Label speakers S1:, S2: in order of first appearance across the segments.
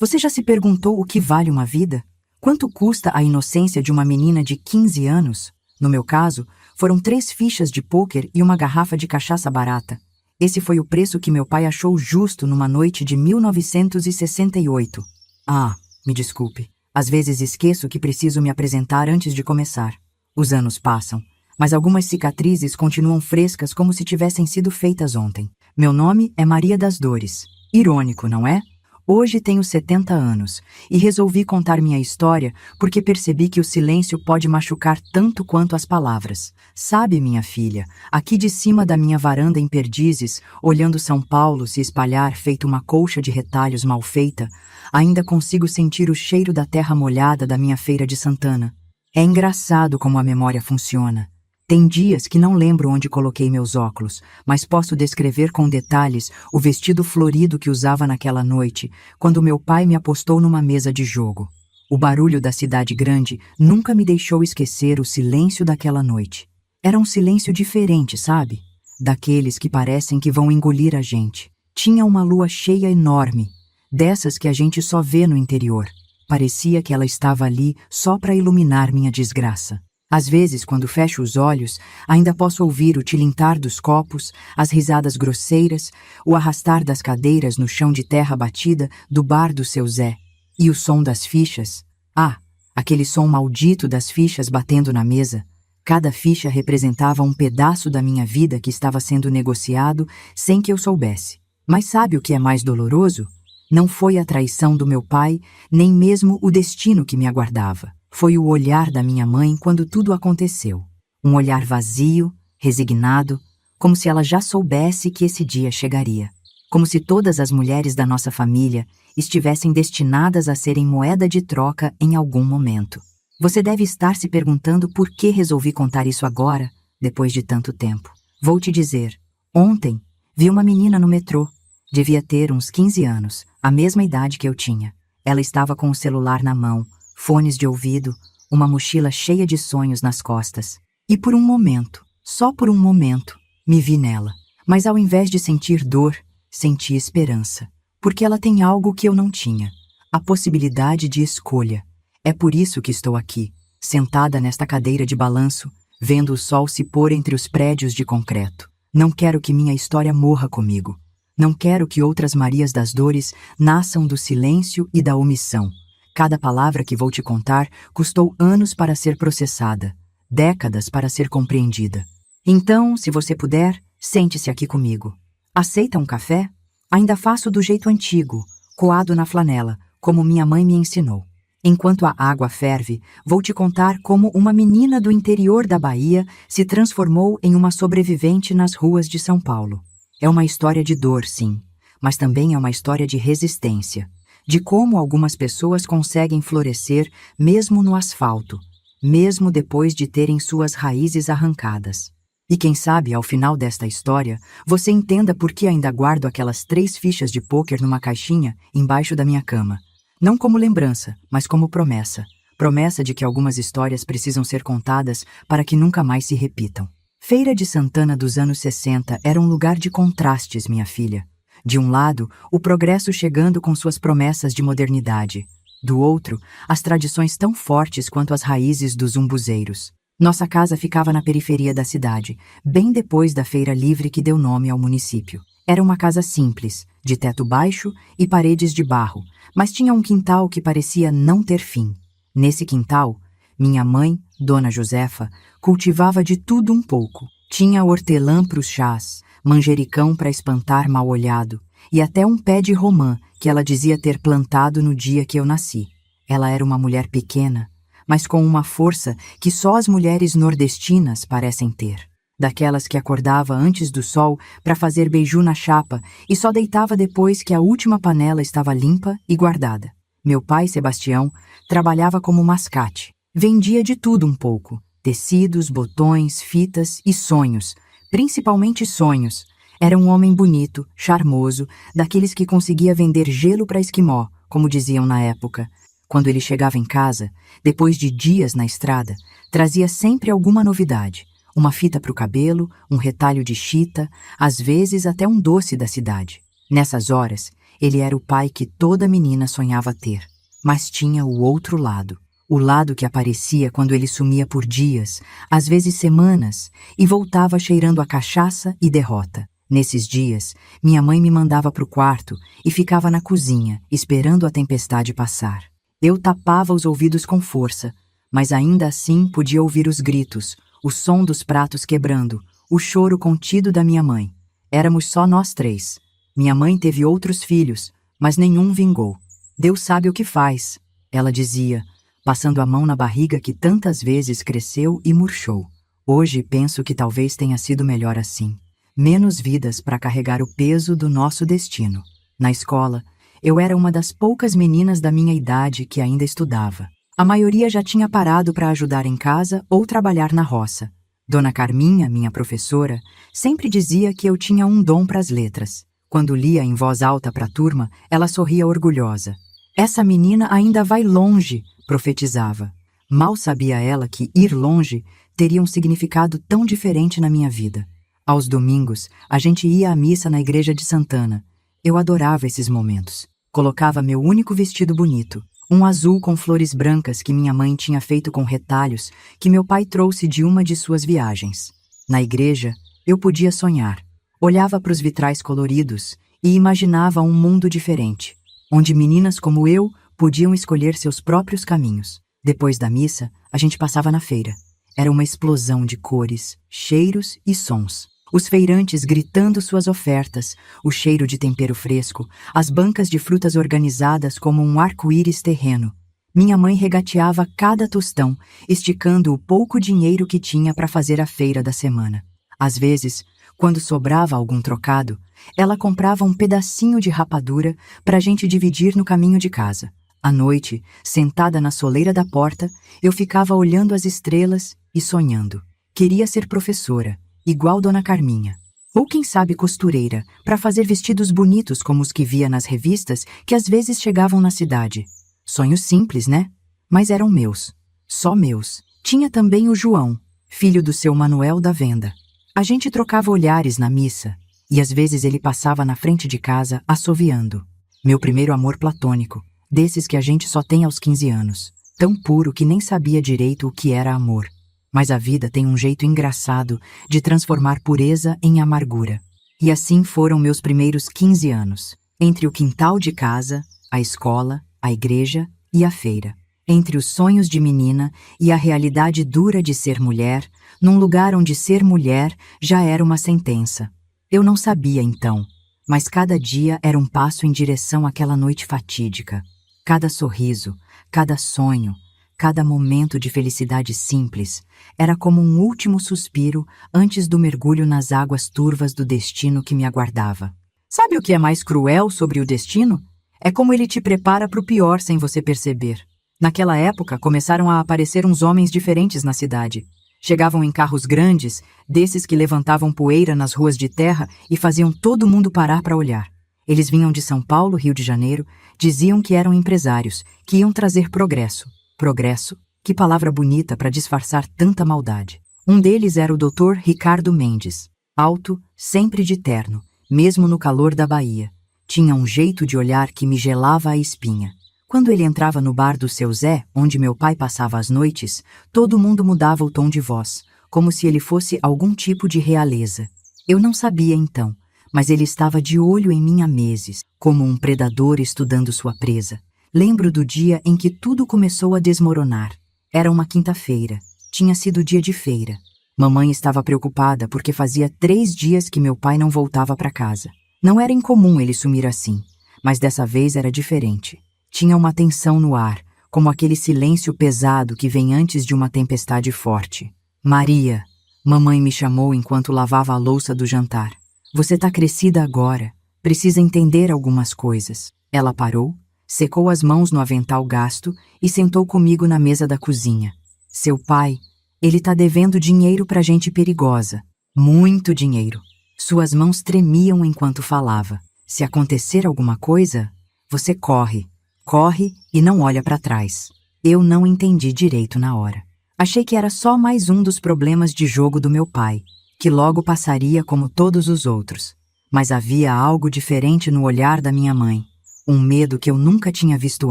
S1: Você já se perguntou o que vale uma vida? Quanto custa a inocência de uma menina de 15 anos? No meu caso, foram 3 fichas de pôquer e uma garrafa de cachaça barata. Esse foi o preço que meu pai achou justo numa noite de 1968. Ah, me desculpe. Às vezes esqueço que preciso me apresentar antes de começar. Os anos passam, mas algumas cicatrizes continuam frescas como se tivessem sido feitas ontem. Meu nome é Maria das Dores. Irônico, não é? Hoje tenho 70 anos e resolvi contar minha história porque percebi que o silêncio pode machucar tanto quanto as palavras. Sabe, minha filha, aqui de cima da minha varanda em Perdizes, olhando São Paulo se espalhar feito uma colcha de retalhos mal feita, ainda consigo sentir o cheiro da terra molhada da minha feira de Santana. É engraçado como a memória funciona. Tem dias que não lembro onde coloquei meus óculos, mas posso descrever com detalhes o vestido florido que usava naquela noite, quando meu pai me apostou numa mesa de jogo. O barulho da cidade grande nunca me deixou esquecer o silêncio daquela noite. Era um silêncio diferente, sabe? Daqueles que parecem que vão engolir a gente. Tinha uma lua cheia enorme, dessas que a gente só vê no interior. Parecia que ela estava ali só para iluminar minha desgraça. Às vezes, quando fecho os olhos, ainda posso ouvir o tilintar dos copos, as risadas grosseiras, o arrastar das cadeiras no chão de terra batida do bar do seu Zé. E o som das fichas. Ah, aquele som maldito das fichas batendo na mesa. Cada ficha representava um pedaço da minha vida que estava sendo negociado sem que eu soubesse. Mas sabe o que é mais doloroso? Não foi a traição do meu pai, nem mesmo o destino que me aguardava. Foi o olhar da minha mãe quando tudo aconteceu. Um olhar vazio, resignado, como se ela já soubesse que esse dia chegaria. Como se todas as mulheres da nossa família estivessem destinadas a serem moeda de troca em algum momento. Você deve estar se perguntando por que resolvi contar isso agora, depois de tanto tempo. Vou te dizer. Ontem, vi uma menina no metrô. Devia ter uns 15 anos, a mesma idade que eu tinha. Ela estava com o celular na mão, fones de ouvido, uma mochila cheia de sonhos nas costas. E por um momento, só por um momento, me vi nela. Mas ao invés de sentir dor, senti esperança. Porque ela tem algo que eu não tinha. A possibilidade de escolha. É por isso que estou aqui, sentada nesta cadeira de balanço, vendo o sol se pôr entre os prédios de concreto. Não quero que minha história morra comigo. Não quero que outras Marias das Dores nasçam do silêncio e da omissão. Cada palavra que vou te contar custou anos para ser processada, décadas para ser compreendida. Então, se você puder, sente-se aqui comigo. Aceita um café? Ainda faço do jeito antigo, coado na flanela, como minha mãe me ensinou. Enquanto a água ferve, vou te contar como uma menina do interior da Bahia se transformou em uma sobrevivente nas ruas de São Paulo. É uma história de dor, sim, mas também é uma história de resistência. De como algumas pessoas conseguem florescer mesmo no asfalto, mesmo depois de terem suas raízes arrancadas. E quem sabe, ao final desta história, você entenda por que ainda guardo aquelas 3 fichas de pôquer numa caixinha embaixo da minha cama. Não como lembrança, mas como promessa. Promessa de que algumas histórias precisam ser contadas para que nunca mais se repitam. Feira de Santana dos anos 60 era um lugar de contrastes, minha filha. De um lado, o progresso chegando com suas promessas de modernidade. Do outro, as tradições tão fortes quanto as raízes dos umbuzeiros. Nossa casa ficava na periferia da cidade, bem depois da feira livre que deu nome ao município. Era uma casa simples, de teto baixo e paredes de barro, mas tinha um quintal que parecia não ter fim. Nesse quintal, minha mãe, Dona Josefa, cultivava de tudo um pouco. Tinha hortelã para os chás, manjericão para espantar mal-olhado e até um pé de romã que ela dizia ter plantado no dia que eu nasci. Ela era uma mulher pequena, mas com uma força que só as mulheres nordestinas parecem ter. Daquelas que acordava antes do sol para fazer beiju na chapa e só deitava depois que a última panela estava limpa e guardada. Meu pai, Sebastião, trabalhava como mascate. Vendia de tudo um pouco: tecidos, botões, fitas e sonhos, principalmente sonhos. Era um homem bonito, charmoso, daqueles que conseguia vender gelo para esquimó, como diziam na época. Quando ele chegava em casa, depois de dias na estrada, trazia sempre alguma novidade. Uma fita para o cabelo, um retalho de chita, às vezes até um doce da cidade. Nessas horas, Ele era o pai que toda menina sonhava ter. Mas tinha o outro lado. O lado que aparecia quando ele sumia por dias, às vezes semanas, e voltava cheirando a cachaça e derrota. Nesses dias, minha mãe me mandava para o quarto e ficava na cozinha, esperando a tempestade passar. Eu tapava os ouvidos com força, mas ainda assim podia ouvir os gritos, o som dos pratos quebrando, o choro contido da minha mãe. Éramos só nós três. Minha mãe teve outros filhos, mas nenhum vingou. Deus sabe o que faz, ela dizia, passando a mão na barriga que tantas vezes cresceu e murchou. Hoje penso que talvez tenha sido melhor assim. Menos vidas para carregar o peso do nosso destino. Na escola, eu era uma das poucas meninas da minha idade que ainda estudava. A maioria já tinha parado para ajudar em casa ou trabalhar na roça. Dona Carminha, minha professora, sempre dizia que eu tinha um dom para as letras. Quando lia em voz alta para a turma, ela sorria orgulhosa. Essa menina ainda vai longe, profetizava. Mal sabia ela que ir longe teria um significado tão diferente na minha vida. Aos domingos, a gente ia à missa na igreja de Santana. Eu adorava esses momentos. Colocava meu único vestido bonito, um azul com flores brancas que minha mãe tinha feito com retalhos que meu pai trouxe de uma de suas viagens. Na igreja, eu podia sonhar. Olhava para os vitrais coloridos e imaginava um mundo diferente, onde meninas como eu podiam escolher seus próprios caminhos. Depois da missa, a gente passava na feira. Era uma explosão de cores, cheiros e sons. Os feirantes gritando suas ofertas, o cheiro de tempero fresco, as bancas de frutas organizadas como um arco-íris terreno. Minha mãe regateava cada tostão, esticando o pouco dinheiro que tinha para fazer a feira da semana. Às vezes, quando sobrava algum trocado, ela comprava um pedacinho de rapadura para a gente dividir no caminho de casa. À noite, sentada na soleira da porta, eu ficava olhando as estrelas e sonhando. Queria ser professora, igual Dona Carminha. Ou quem sabe costureira, para fazer vestidos bonitos como os que via nas revistas que às vezes chegavam na cidade. Sonhos simples, né? Mas eram meus. Só meus. Tinha também o João, filho do seu Manuel da venda. A gente trocava olhares na missa, e às vezes ele passava na frente de casa assoviando. Meu primeiro amor platônico, desses que a gente só tem aos 15 anos. Tão puro que nem sabia direito o que era amor. Mas a vida tem um jeito engraçado de transformar pureza em amargura. E assim foram meus primeiros 15 anos. Entre o quintal de casa, a escola, a igreja e a feira. Entre os sonhos de menina e a realidade dura de ser mulher, num lugar onde ser mulher já era uma sentença. Eu não sabia então, mas cada dia era um passo em direção àquela noite fatídica. Cada sorriso, cada sonho, cada momento de felicidade simples era como um último suspiro antes do mergulho nas águas turvas do destino que me aguardava. Sabe o que é mais cruel sobre o destino? É como ele te prepara para o pior sem você perceber. Naquela época, começaram a aparecer uns homens diferentes na cidade. Chegavam em carros grandes, desses que levantavam poeira nas ruas de terra e faziam todo mundo parar para olhar. Eles vinham de São Paulo, Rio de Janeiro, diziam que eram empresários, que iam trazer progresso. Progresso? Que palavra bonita para disfarçar tanta maldade. Um deles era o Dr. Ricardo Mendes. Alto, sempre de terno, mesmo no calor da Bahia. Tinha um jeito de olhar que me gelava a espinha. Quando ele entrava no bar do seu Zé, onde meu pai passava as noites, todo mundo mudava o tom de voz, como se ele fosse algum tipo de realeza. Eu não sabia então, mas ele estava de olho em mim há meses, como um predador estudando sua presa. Lembro do dia em que tudo começou a desmoronar. Era uma quinta-feira. Tinha sido dia de feira. Mamãe estava preocupada porque fazia 3 dias que meu pai não voltava para casa. Não era incomum ele sumir assim, mas dessa vez era diferente. Tinha uma tensão no ar, como aquele silêncio pesado que vem antes de uma tempestade forte. Maria, mamãe me chamou enquanto lavava a louça do jantar. Você tá crescida agora, precisa entender algumas coisas. Ela parou, secou as mãos no avental gasto e sentou comigo na mesa da cozinha. Seu pai, ele tá devendo dinheiro pra gente perigosa. Muito dinheiro. Suas mãos tremiam enquanto falava. Se acontecer alguma coisa, você corre. Corre e não olha para trás. Eu não entendi direito na hora. Achei que era só mais um dos problemas de jogo do meu pai, que logo passaria como todos os outros. Mas havia algo diferente no olhar da minha mãe, um medo que eu nunca tinha visto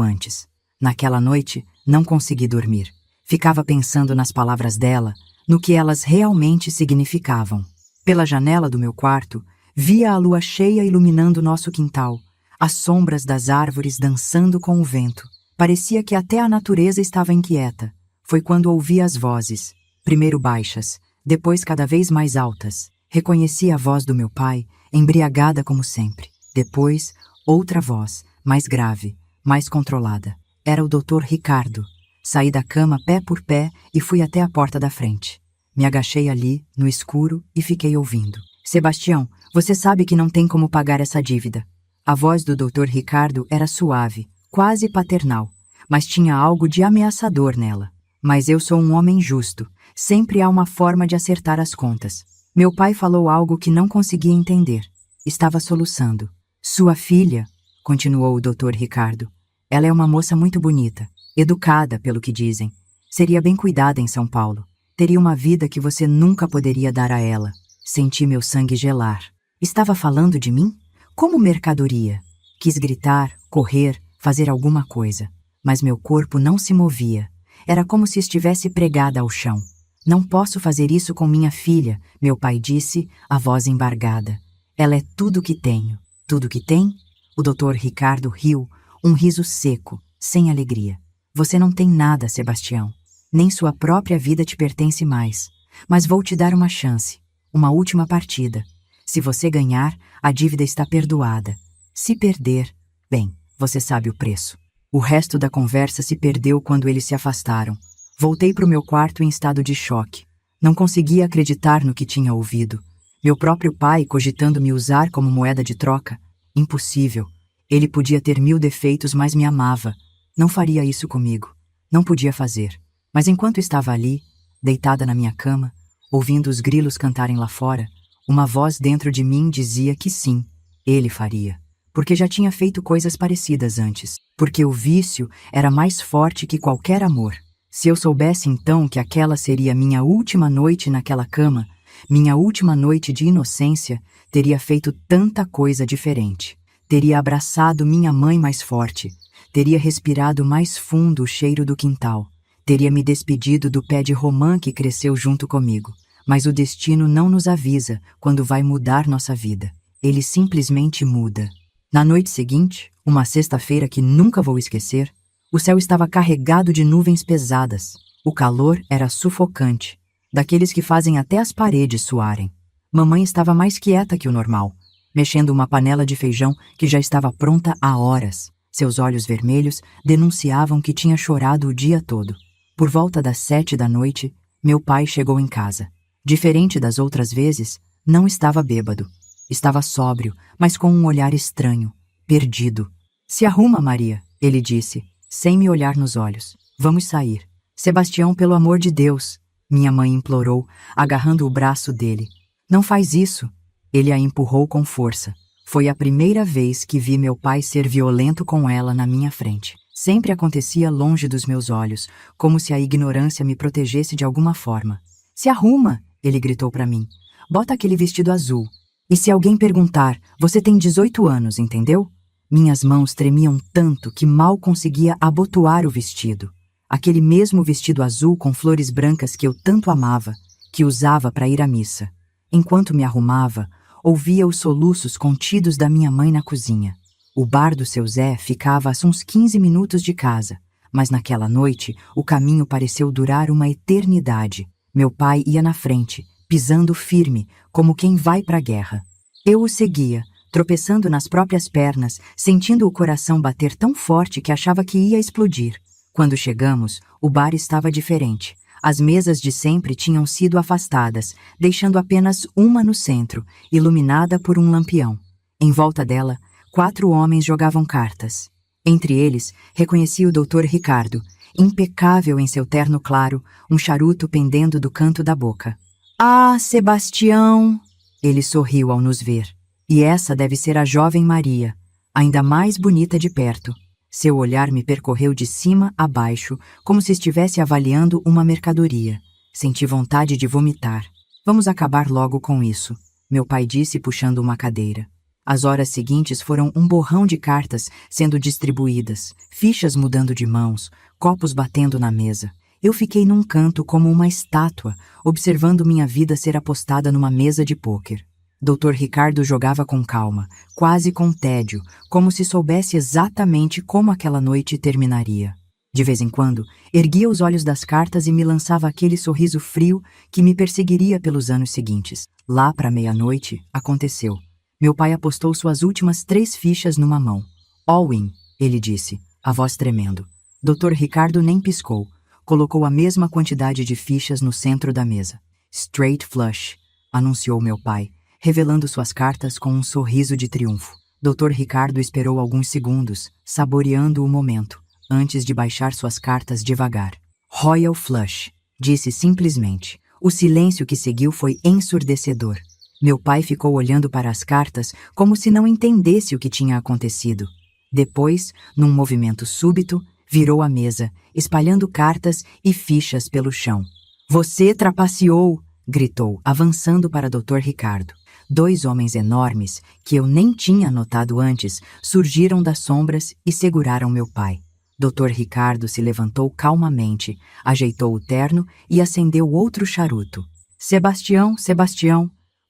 S1: antes. Naquela noite, não consegui dormir. Ficava pensando nas palavras dela, no que elas realmente significavam. Pela janela do meu quarto, via a lua cheia iluminando nosso quintal, as sombras das árvores dançando com o vento. Parecia que até a natureza estava inquieta. Foi quando ouvi as vozes, primeiro baixas, depois cada vez mais altas. Reconheci a voz do meu pai, embriagada como sempre. Depois, outra voz, mais grave, mais controlada. Era o Dr. Ricardo. Saí da cama pé por pé e fui até a porta da frente. Me agachei ali, no escuro, e fiquei ouvindo. Sebastião, você sabe que não tem como pagar essa dívida. A voz do Dr. Ricardo era suave, quase paternal, mas tinha algo de ameaçador nela. Mas eu sou um homem justo. Sempre há uma forma de acertar as contas. Meu pai falou algo que não conseguia entender. Estava soluçando. Sua filha, continuou o Dr. Ricardo. Ela é uma moça muito bonita, educada, pelo que dizem. Seria bem cuidada em São Paulo. Teria uma vida que você nunca poderia dar a ela. Senti meu sangue gelar. Estava falando de mim? Como mercadoria. Quis gritar, correr, fazer alguma coisa. Mas meu corpo não se movia. Era como se estivesse pregada ao chão. Não posso fazer isso com minha filha, meu pai disse, a voz embargada. Ela é tudo que tenho. Tudo que tem? O Dr. Ricardo riu, um riso seco, sem alegria. Você não tem nada, Sebastião. Nem sua própria vida te pertence mais. Mas vou te dar uma chance, uma última partida. Se você ganhar, a dívida está perdoada. Se perder, bem, você sabe o preço. O resto da conversa se perdeu quando eles se afastaram. Voltei para o meu quarto em estado de choque. Não conseguia acreditar no que tinha ouvido. Meu próprio pai cogitando me usar como moeda de troca. Impossível. Ele podia ter 1000 defeitos, mas me amava. Não faria isso comigo. Não podia fazer. Mas enquanto estava ali, deitada na minha cama, ouvindo os grilos cantarem lá fora, uma voz dentro de mim dizia que sim, ele faria. Porque já tinha feito coisas parecidas antes. Porque o vício era mais forte que qualquer amor. Se eu soubesse então que aquela seria minha última noite naquela cama, minha última noite de inocência, teria feito tanta coisa diferente. Teria abraçado minha mãe mais forte. Teria respirado mais fundo o cheiro do quintal. Teria me despedido do pé de romã que cresceu junto comigo. Mas o destino não nos avisa quando vai mudar nossa vida. Ele simplesmente muda. Na noite seguinte, uma sexta-feira que nunca vou esquecer, o céu estava carregado de nuvens pesadas. O calor era sufocante, daqueles que fazem até as paredes suarem. Mamãe estava mais quieta que o normal, mexendo uma panela de feijão que já estava pronta há horas. Seus olhos vermelhos denunciavam que tinha chorado o dia todo. Por volta das 7 da noite, meu pai chegou em casa. Diferente das outras vezes, não estava bêbado. Estava sóbrio, mas com um olhar estranho, perdido. Se arruma, Maria, ele disse, sem me olhar nos olhos. Vamos sair. Sebastião, pelo amor de Deus, minha mãe implorou, agarrando o braço dele. Não faz isso. Ele a empurrou com força. Foi a primeira vez que vi meu pai ser violento com ela na minha frente. Sempre acontecia longe dos meus olhos, como se a ignorância me protegesse de alguma forma. Se arruma, ele gritou para mim. Bota aquele vestido azul. E se alguém perguntar, você tem 18 anos, entendeu? Minhas mãos tremiam tanto que mal conseguia abotoar o vestido. Aquele mesmo vestido azul com flores brancas que eu tanto amava, que usava para ir à missa. Enquanto me arrumava, ouvia os soluços contidos da minha mãe na cozinha. O bar do seu Zé ficava a uns 15 minutos de casa, mas naquela noite o caminho pareceu durar uma eternidade. Meu pai ia na frente, pisando firme, como quem vai para a guerra. Eu o seguia, tropeçando nas próprias pernas, sentindo o coração bater tão forte que achava que ia explodir. Quando chegamos, o bar estava diferente. As mesas de sempre tinham sido afastadas, deixando apenas uma no centro, iluminada por um lampião. Em volta dela, 4 homens jogavam cartas. Entre eles, reconheci o Dr. Ricardo, impecável em seu terno claro, um charuto pendendo do canto da boca. Ah, Sebastião! Ele sorriu ao nos ver. E essa deve ser a jovem Maria, ainda mais bonita de perto. Seu olhar me percorreu de cima a baixo, como se estivesse avaliando uma mercadoria. Senti vontade de vomitar. Vamos acabar logo com isso. meu pai disse puxando uma cadeira. As horas seguintes foram um borrão de cartas sendo distribuídas, fichas mudando de mãos, copos batendo na mesa. Eu fiquei num canto como uma estátua, observando minha vida ser apostada numa mesa de pôquer. Dr. Ricardo jogava com calma, quase com tédio, como se soubesse exatamente como aquela noite terminaria. De vez em quando, erguia os olhos das cartas e me lançava aquele sorriso frio que me perseguiria pelos anos seguintes. Lá para meia-noite, aconteceu. Meu pai apostou suas últimas 3 fichas numa mão. All-in, ele disse, a voz tremendo. Dr. Ricardo nem piscou. Colocou a mesma quantidade de fichas no centro da mesa. Straight flush, anunciou meu pai, revelando suas cartas com um sorriso de triunfo. Dr. Ricardo esperou alguns segundos, saboreando o momento, antes de baixar suas cartas devagar. Royal flush, disse simplesmente. O silêncio que seguiu foi ensurdecedor. Meu pai ficou olhando para as cartas como se não entendesse o que tinha acontecido. Depois, num movimento súbito, virou a mesa, espalhando cartas e fichas pelo chão. Você trapaceou! Gritou, avançando para Dr. Ricardo. 2 homens enormes, que eu nem tinha notado antes, surgiram das sombras e seguraram meu pai. Dr. Ricardo se levantou calmamente, ajeitou o terno e acendeu outro charuto. Sebastião,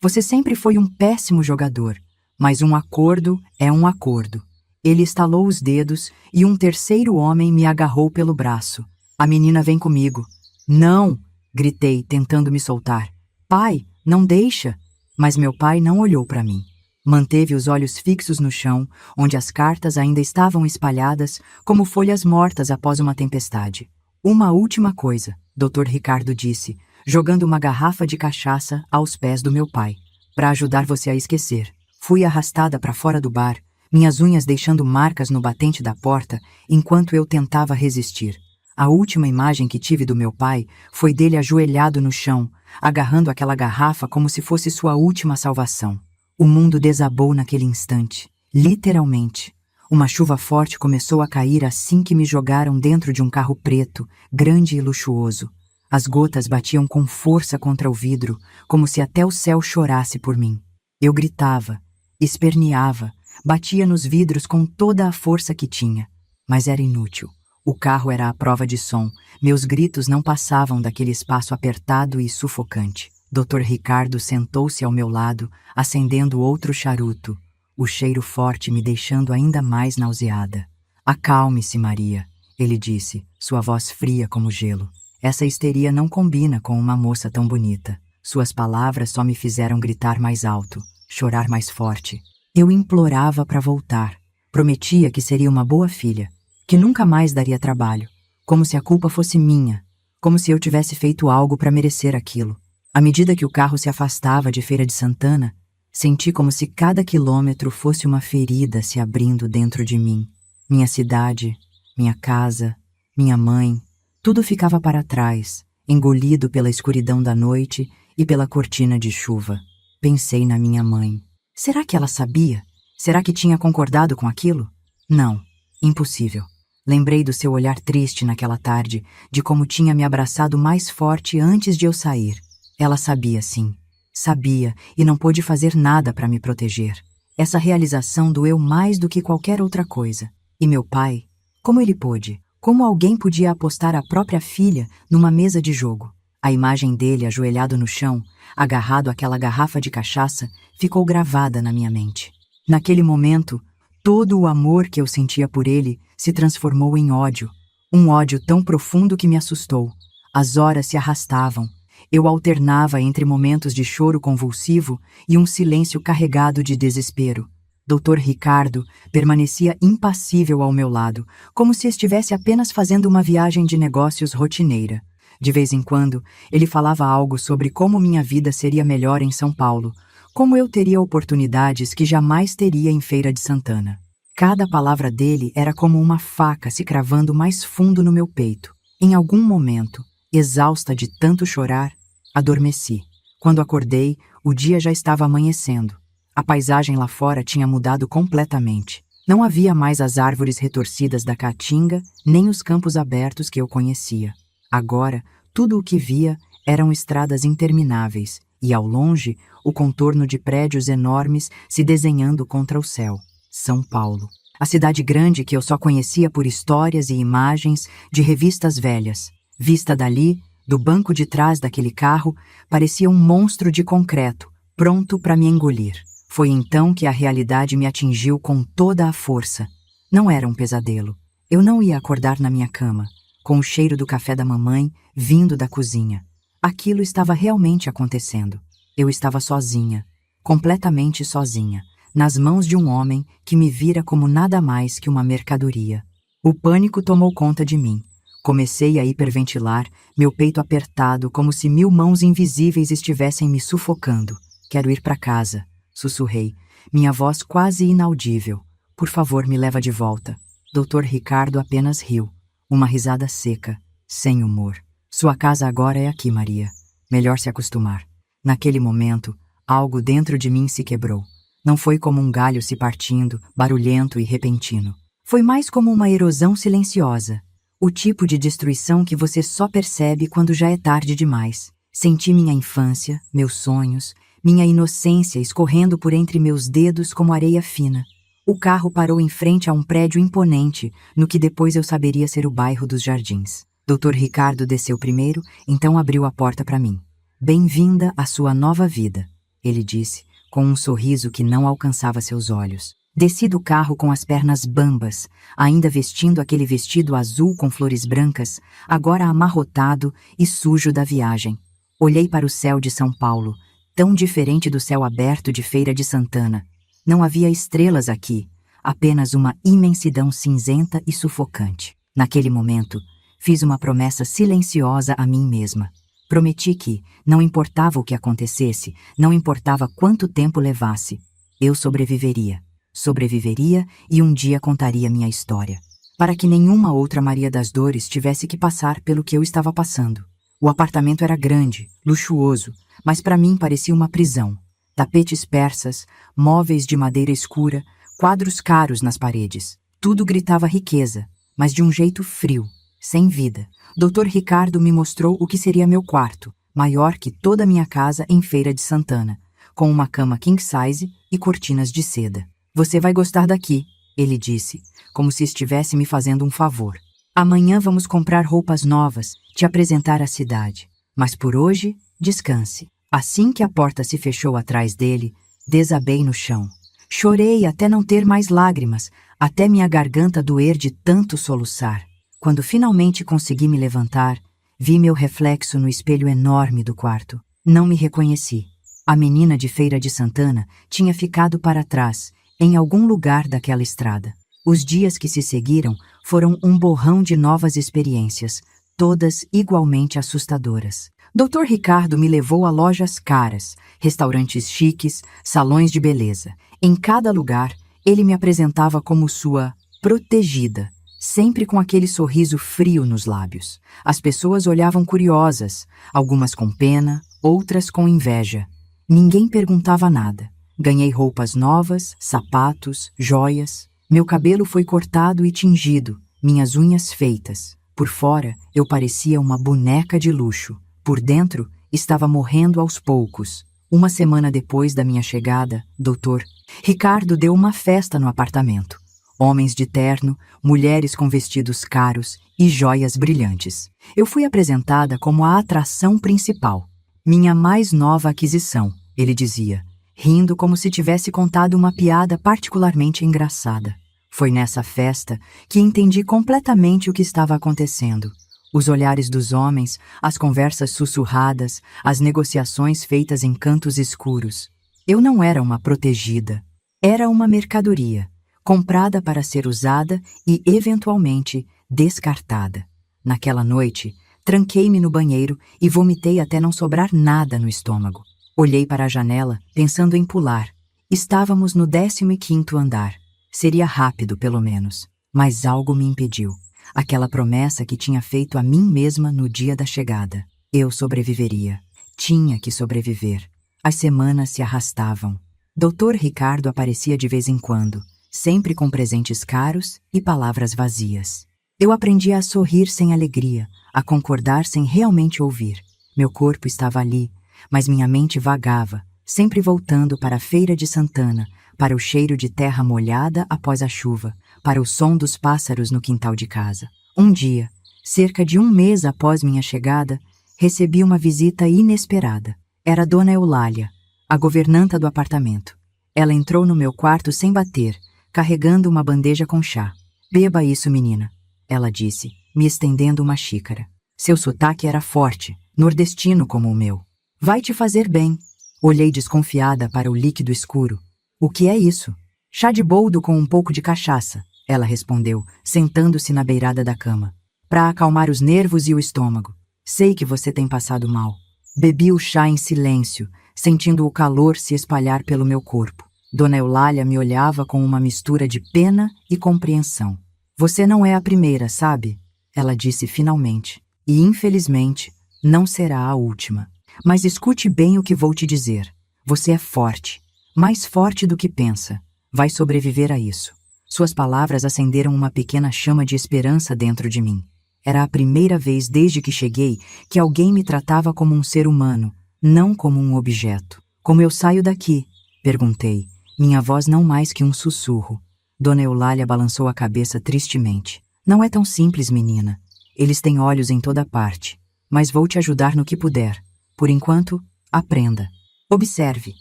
S1: você sempre foi um péssimo jogador, mas um acordo é um acordo. Ele estalou os dedos e um terceiro homem me agarrou pelo braço. A menina vem comigo. Não! Gritei, tentando me soltar. Pai, não deixa! Mas meu pai não olhou para mim. Manteve os olhos fixos no chão, onde as cartas ainda estavam espalhadas como folhas mortas após uma tempestade. Uma última coisa, Dr. Ricardo disse, jogando uma garrafa de cachaça aos pés do meu pai. Para ajudar você a esquecer. Fui arrastada para fora do bar, minhas unhas deixando marcas no batente da porta enquanto eu tentava resistir. A última imagem que tive do meu pai foi dele ajoelhado no chão, agarrando aquela garrafa como se fosse sua última salvação. O mundo desabou naquele instante, literalmente. Uma chuva forte começou a cair assim que me jogaram dentro de um carro preto, grande e luxuoso. As gotas batiam com força contra o vidro, como se até o céu chorasse por mim. Eu gritava, esperneava, batia nos vidros com toda a força que tinha, mas era inútil. O carro era à prova de som, meus gritos não passavam daquele espaço apertado e sufocante. Dr. Ricardo sentou-se ao meu lado, acendendo outro charuto, o cheiro forte me deixando ainda mais nauseada. Acalme-se, Maria, ele disse, sua voz fria como gelo. Essa histeria não combina com uma moça tão bonita. Suas palavras só me fizeram gritar mais alto, chorar mais forte. Eu implorava para voltar. Prometia que seria uma boa filha, que nunca mais daria trabalho, como se a culpa fosse minha, como se eu tivesse feito algo para merecer aquilo. À medida que o carro se afastava de Feira de Santana, senti como se cada quilômetro fosse uma ferida se abrindo dentro de mim. Minha cidade, minha casa, minha mãe, tudo ficava para trás, engolido pela escuridão da noite e pela cortina de chuva. Pensei na minha mãe. Será que ela sabia? Será que tinha concordado com aquilo? Não, impossível. Lembrei do seu olhar triste naquela tarde, de como tinha me abraçado mais forte antes de eu sair. Ela sabia, sim. Sabia, e não pôde fazer nada para me proteger. Essa realização doeu mais do que qualquer outra coisa. E meu pai? Como ele pôde? Como alguém podia apostar a própria filha numa mesa de jogo? A imagem dele ajoelhado no chão, agarrado àquela garrafa de cachaça, ficou gravada na minha mente. Naquele momento, todo o amor que eu sentia por ele se transformou em ódio. Um ódio tão profundo que me assustou. As horas se arrastavam. Eu alternava entre momentos de choro convulsivo e um silêncio carregado de desespero. Dr. Ricardo permanecia impassível ao meu lado, como se estivesse apenas fazendo uma viagem de negócios rotineira. De vez em quando, ele falava algo sobre como minha vida seria melhor em São Paulo, como eu teria oportunidades que jamais teria em Feira de Santana. Cada palavra dele era como uma faca se cravando mais fundo no meu peito. Em algum momento, exausta de tanto chorar, adormeci. Quando acordei, o dia já estava amanhecendo. A paisagem lá fora tinha mudado completamente. Não havia mais as árvores retorcidas da caatinga, nem os campos abertos que eu conhecia. Agora, tudo o que via eram estradas intermináveis, e ao longe, o contorno de prédios enormes se desenhando contra o céu. São Paulo. A cidade grande que eu só conhecia por histórias e imagens de revistas velhas. Vista dali, do banco de trás daquele carro, parecia um monstro de concreto, pronto para me engolir. Foi então que a realidade me atingiu com toda a força. Não era um pesadelo. Eu não ia acordar na minha cama, com o cheiro do café da mamãe vindo da cozinha. Aquilo estava realmente acontecendo. Eu estava sozinha, completamente sozinha, nas mãos de um homem que me vira como nada mais que uma mercadoria. O pânico tomou conta de mim. Comecei a hiperventilar, meu peito apertado como se 1000 mãos invisíveis estivessem me sufocando. Quero ir para casa, sussurrei, minha voz quase inaudível. Por favor, me leva de volta. Dr. Ricardo apenas riu, uma risada seca, sem humor. Sua casa agora é aqui, Maria. Melhor se acostumar. Naquele momento, algo dentro de mim se quebrou. Não foi como um galho se partindo, barulhento e repentino. Foi mais como uma erosão silenciosa. O tipo de destruição que você só percebe quando já é tarde demais. Senti minha infância, meus sonhos, minha inocência escorrendo por entre meus dedos como areia fina. O carro parou em frente a um prédio imponente, no que depois eu saberia ser o bairro dos Jardins. Dr. Ricardo desceu primeiro, então abriu a porta para mim. Bem-vinda à sua nova vida, ele disse, com um sorriso que não alcançava seus olhos. Desci do carro com as pernas bambas, ainda vestindo aquele vestido azul com flores brancas, agora amarrotado e sujo da viagem. Olhei para o céu de São Paulo, tão diferente do céu aberto de Feira de Santana. Não havia estrelas aqui, apenas uma imensidão cinzenta e sufocante. Naquele momento, fiz uma promessa silenciosa a mim mesma. Prometi que, não importava o que acontecesse, não importava quanto tempo levasse, eu sobreviveria. Sobreviveria e um dia contaria minha história. Para que nenhuma outra Maria das Dores tivesse que passar pelo que eu estava passando. O apartamento era grande, luxuoso, mas para mim parecia uma prisão. Tapetes persas, móveis de madeira escura, quadros caros nas paredes. Tudo gritava riqueza, mas de um jeito frio, sem vida. Dr. Ricardo me mostrou o que seria meu quarto, maior que toda a minha casa em Feira de Santana, com uma cama king size e cortinas de seda. Você vai gostar daqui, ele disse, como se estivesse me fazendo um favor. Amanhã vamos comprar roupas novas, te apresentar à cidade. Mas por hoje, descanse. Assim que a porta se fechou atrás dele, desabei no chão. Chorei até não ter mais lágrimas, até minha garganta doer de tanto soluçar. Quando finalmente consegui me levantar, vi meu reflexo no espelho enorme do quarto. Não me reconheci. A menina de Feira de Santana tinha ficado para trás, em algum lugar daquela estrada. Os dias que se seguiram foram um borrão de novas experiências, todas igualmente assustadoras. Dr. Ricardo me levou a lojas caras, restaurantes chiques, salões de beleza. Em cada lugar, ele me apresentava como sua protegida, sempre com aquele sorriso frio nos lábios. As pessoas olhavam curiosas, algumas com pena, outras com inveja. Ninguém perguntava nada. Ganhei roupas novas, sapatos, joias. Meu cabelo foi cortado e tingido, minhas unhas feitas. Por fora, eu parecia uma boneca de luxo. Por dentro, estava morrendo aos poucos. Uma semana depois da minha chegada, Dr. Ricardo deu uma festa no apartamento. Homens de terno, mulheres com vestidos caros e joias brilhantes. Eu fui apresentada como a atração principal. Minha mais nova aquisição, ele dizia, rindo como se tivesse contado uma piada particularmente engraçada. Foi nessa festa que entendi completamente o que estava acontecendo. Os olhares dos homens, as conversas sussurradas, as negociações feitas em cantos escuros. Eu não era uma protegida. Era uma mercadoria, comprada para ser usada e, eventualmente, descartada. Naquela noite, tranquei-me no banheiro e vomitei até não sobrar nada no estômago. Olhei para a janela, pensando em pular. Estávamos no 15º andar. Seria rápido, pelo menos. Mas algo me impediu. Aquela promessa que tinha feito a mim mesma no dia da chegada. Eu sobreviveria. Tinha que sobreviver. As semanas se arrastavam. Dr. Ricardo aparecia de vez em quando, sempre com presentes caros e palavras vazias. Eu aprendi a sorrir sem alegria, a concordar sem realmente ouvir. Meu corpo estava ali, mas minha mente vagava, sempre voltando para a Feira de Santana, para o cheiro de terra molhada após a chuva, para o som dos pássaros no quintal de casa. Um dia, cerca de 1 mês após minha chegada, recebi uma visita inesperada. Era Dona Eulália, a governanta do apartamento. Ela entrou no meu quarto sem bater, carregando uma bandeja com chá. "Beba isso, menina", ela disse, me estendendo uma xícara. Seu sotaque era forte, nordestino como o meu. "Vai te fazer bem." Olhei desconfiada para o líquido escuro. "O que é isso?" "Chá de boldo com um pouco de cachaça", ela respondeu, sentando-se na beirada da cama. "Para acalmar os nervos e o estômago. Sei que você tem passado mal." Bebi o chá em silêncio, sentindo o calor se espalhar pelo meu corpo. Dona Eulália me olhava com uma mistura de pena e compreensão. "Você não é a primeira, sabe?" ela disse finalmente. "E, infelizmente, não será a última. Mas escute bem o que vou te dizer. Você é forte, mais forte do que pensa. Vai sobreviver a isso." Suas palavras acenderam uma pequena chama de esperança dentro de mim. Era a primeira vez desde que cheguei que alguém me tratava como um ser humano, não como um objeto. "Como eu saio daqui?" perguntei, minha voz não mais que um sussurro. Dona Eulália balançou a cabeça tristemente. "Não é tão simples, menina. Eles têm olhos em toda parte. Mas vou te ajudar no que puder. Por enquanto, aprenda. Observe,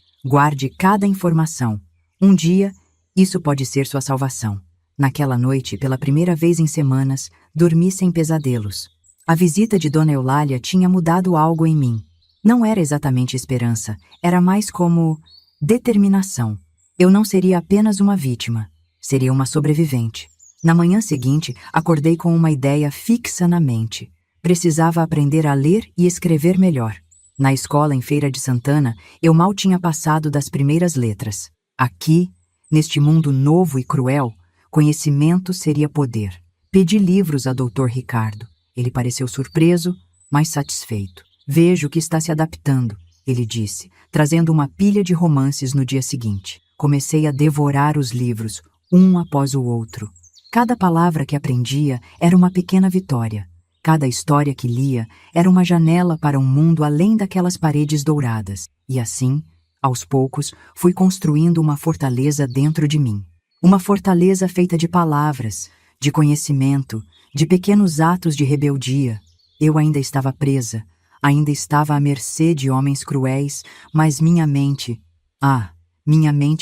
S1: guarde cada informação. Um dia, isso pode ser sua salvação." Naquela noite, pela primeira vez em semanas, dormi sem pesadelos. A visita de Dona Eulália tinha mudado algo em mim. Não era exatamente esperança, era mais como determinação. Eu não seria apenas uma vítima, seria uma sobrevivente. Na manhã seguinte, acordei com uma ideia fixa na mente. Precisava aprender a ler e escrever melhor. Na escola em Feira de Santana, eu mal tinha passado das primeiras letras. Aqui, neste mundo novo e cruel, conhecimento seria poder. Pedi livros a Dr. Ricardo. Ele pareceu surpreso, mas satisfeito. "Vejo que está se adaptando", ele disse, trazendo uma pilha de romances no dia seguinte. Comecei a devorar os livros, um após o outro. Cada palavra que aprendia era uma pequena vitória. Cada história que lia era uma janela para um mundo além daquelas paredes douradas. E assim, aos poucos, fui construindo uma fortaleza dentro de mim. Uma fortaleza feita de palavras, de conhecimento, de pequenos atos de rebeldia. Eu ainda estava presa, ainda estava à mercê de homens cruéis, mas minha mente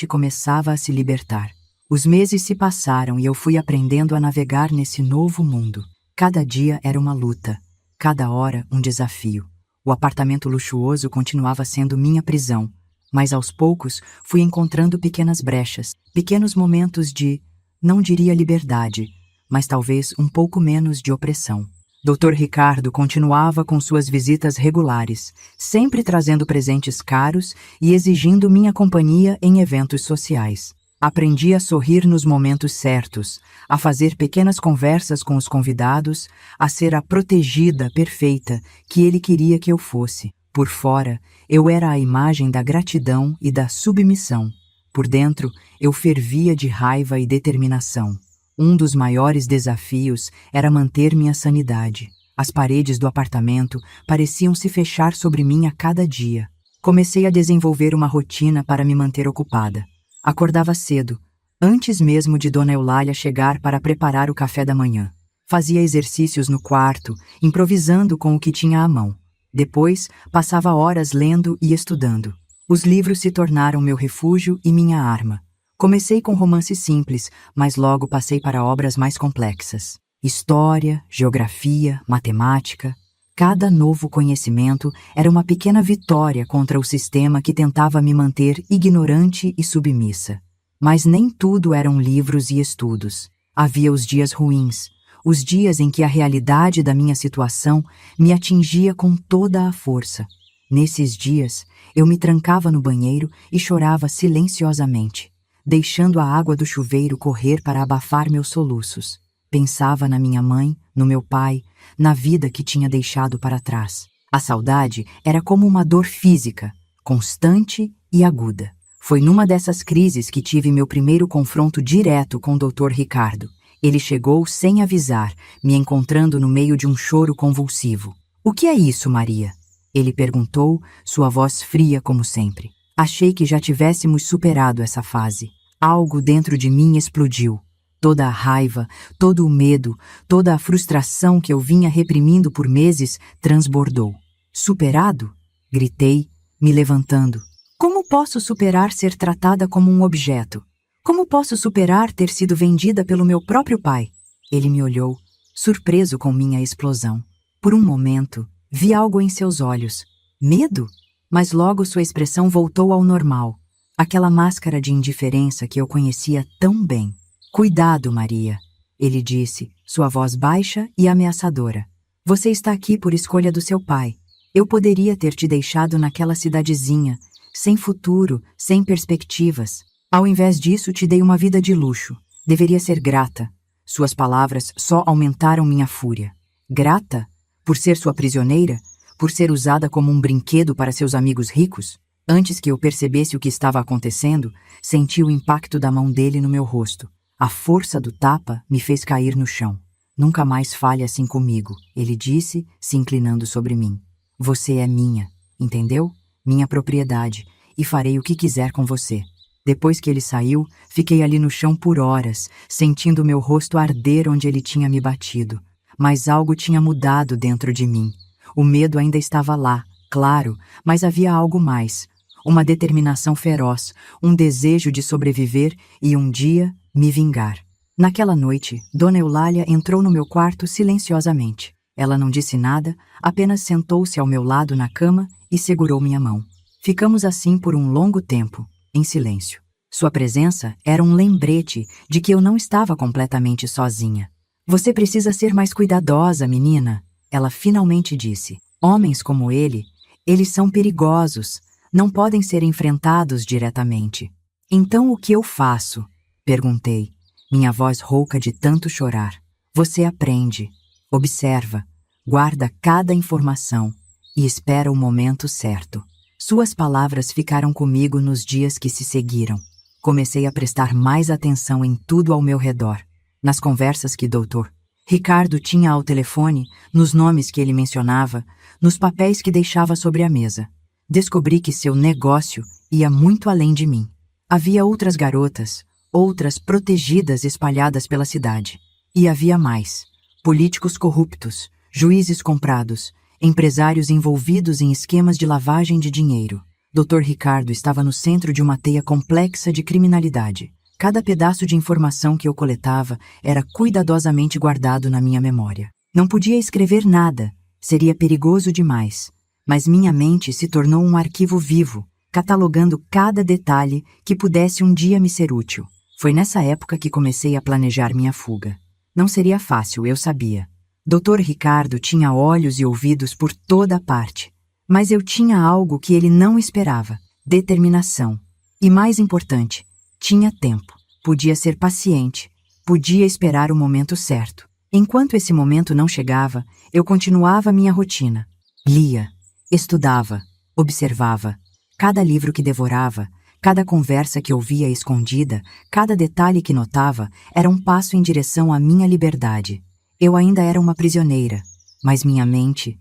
S1: começava a se libertar. Os meses se passaram e eu fui aprendendo a navegar nesse novo mundo. Cada dia era uma luta, cada hora um desafio. O apartamento luxuoso continuava sendo minha prisão, mas aos poucos fui encontrando pequenas brechas, pequenos momentos de, não diria liberdade, mas talvez um pouco menos de opressão. Dr. Ricardo continuava com suas visitas regulares, sempre trazendo presentes caros e exigindo minha companhia em eventos sociais. Aprendi a sorrir nos momentos certos, a fazer pequenas conversas com os convidados, a ser a protegida perfeita que ele queria que eu fosse. Por fora, eu era a imagem da gratidão e da submissão. Por dentro, eu fervia de raiva e determinação. Um dos maiores desafios era manter minha sanidade. As paredes do apartamento pareciam se fechar sobre mim a cada dia. Comecei a desenvolver uma rotina para me manter ocupada. Acordava cedo, antes mesmo de Dona Eulália chegar para preparar o café da manhã. Fazia exercícios no quarto, improvisando com o que tinha à mão. Depois, passava horas lendo e estudando. Os livros se tornaram meu refúgio e minha arma. Comecei com romances simples, mas logo passei para obras mais complexas. História, geografia, matemática. Cada novo conhecimento era uma pequena vitória contra o sistema que tentava me manter ignorante e submissa. Mas nem tudo eram livros e estudos. Havia os dias ruins, os dias em que a realidade da minha situação me atingia com toda a força. Nesses dias, eu me trancava no banheiro e chorava silenciosamente, deixando a água do chuveiro correr para abafar meus soluços. Pensava na minha mãe, no meu pai, na vida que tinha deixado para trás. A saudade era como uma dor física, constante e aguda. Foi numa dessas crises que tive meu primeiro confronto direto com o Dr. Ricardo. Ele chegou sem avisar, me encontrando no meio de um choro convulsivo. "O que é isso, Maria?" Ele perguntou, sua voz fria como sempre. Achei que já tivéssemos superado essa fase. Algo dentro de mim explodiu. Toda a raiva, todo o medo, toda a frustração que eu vinha reprimindo por meses transbordou. Superado? Gritei, me levantando. Como posso superar ser tratada como um objeto? Como posso superar ter sido vendida pelo meu próprio pai? Ele me olhou, surpreso com minha explosão. Por um momento, vi algo em seus olhos. Medo? Mas logo sua expressão voltou ao normal. Aquela máscara de indiferença que eu conhecia tão bem. Cuidado, Maria, ele disse, sua voz baixa e ameaçadora. Você está aqui por escolha do seu pai. Eu poderia ter te deixado naquela cidadezinha, sem futuro, sem perspectivas. Ao invés disso, te dei uma vida de luxo. Deveria ser grata. Suas palavras só aumentaram minha fúria. Grata? Por ser sua prisioneira? Por ser usada como um brinquedo para seus amigos ricos? Antes que eu percebesse o que estava acontecendo, senti o impacto da mão dele no meu rosto. A força do tapa me fez cair no chão. Nunca mais fale assim comigo, ele disse, se inclinando sobre mim. Você é minha, entendeu? Minha propriedade, e farei o que quiser com você. Depois que ele saiu, fiquei ali no chão por horas, sentindo meu rosto arder onde ele tinha me batido. Mas algo tinha mudado dentro de mim. O medo ainda estava lá, claro, mas havia algo mais. Uma determinação feroz, um desejo de sobreviver e um dia me vingar. Naquela noite, Dona Eulália entrou no meu quarto silenciosamente. Ela não disse nada, apenas sentou-se ao meu lado na cama e segurou minha mão. Ficamos assim por um longo tempo, em silêncio. Sua presença era um lembrete de que eu não estava completamente sozinha. Você precisa ser mais cuidadosa, menina, ela finalmente disse. Homens como ele, eles são perigosos, não podem ser enfrentados diretamente. Então o que eu faço? Perguntei, minha voz rouca de tanto chorar. Você aprende, observa, guarda cada informação e espera o momento certo. Suas palavras ficaram comigo nos dias que se seguiram. Comecei a prestar mais atenção em tudo ao meu redor. Nas conversas que Dr. Ricardo tinha ao telefone, nos nomes que ele mencionava, nos papéis que deixava sobre a mesa. Descobri que seu negócio ia muito além de mim. Havia outras garotas, outras protegidas espalhadas pela cidade. E havia mais. Políticos corruptos, juízes comprados, empresários envolvidos em esquemas de lavagem de dinheiro. Dr. Ricardo estava no centro de uma teia complexa de criminalidade. Cada pedaço de informação que eu coletava era cuidadosamente guardado na minha memória. Não podia escrever nada, seria perigoso demais. Mas minha mente se tornou um arquivo vivo, catalogando cada detalhe que pudesse um dia me ser útil. Foi nessa época que comecei a planejar minha fuga. Não seria fácil, eu sabia. Dr. Ricardo tinha olhos e ouvidos por toda parte. Mas eu tinha algo que ele não esperava: determinação. E mais importante, tinha tempo. Podia ser paciente. Podia esperar o momento certo. Enquanto esse momento não chegava, eu continuava minha rotina. Lia, estudava, observava. Cada livro que devorava, cada conversa que ouvia escondida, cada detalhe que notava, era um passo em direção à minha liberdade. Eu ainda era uma prisioneira, mas minha mente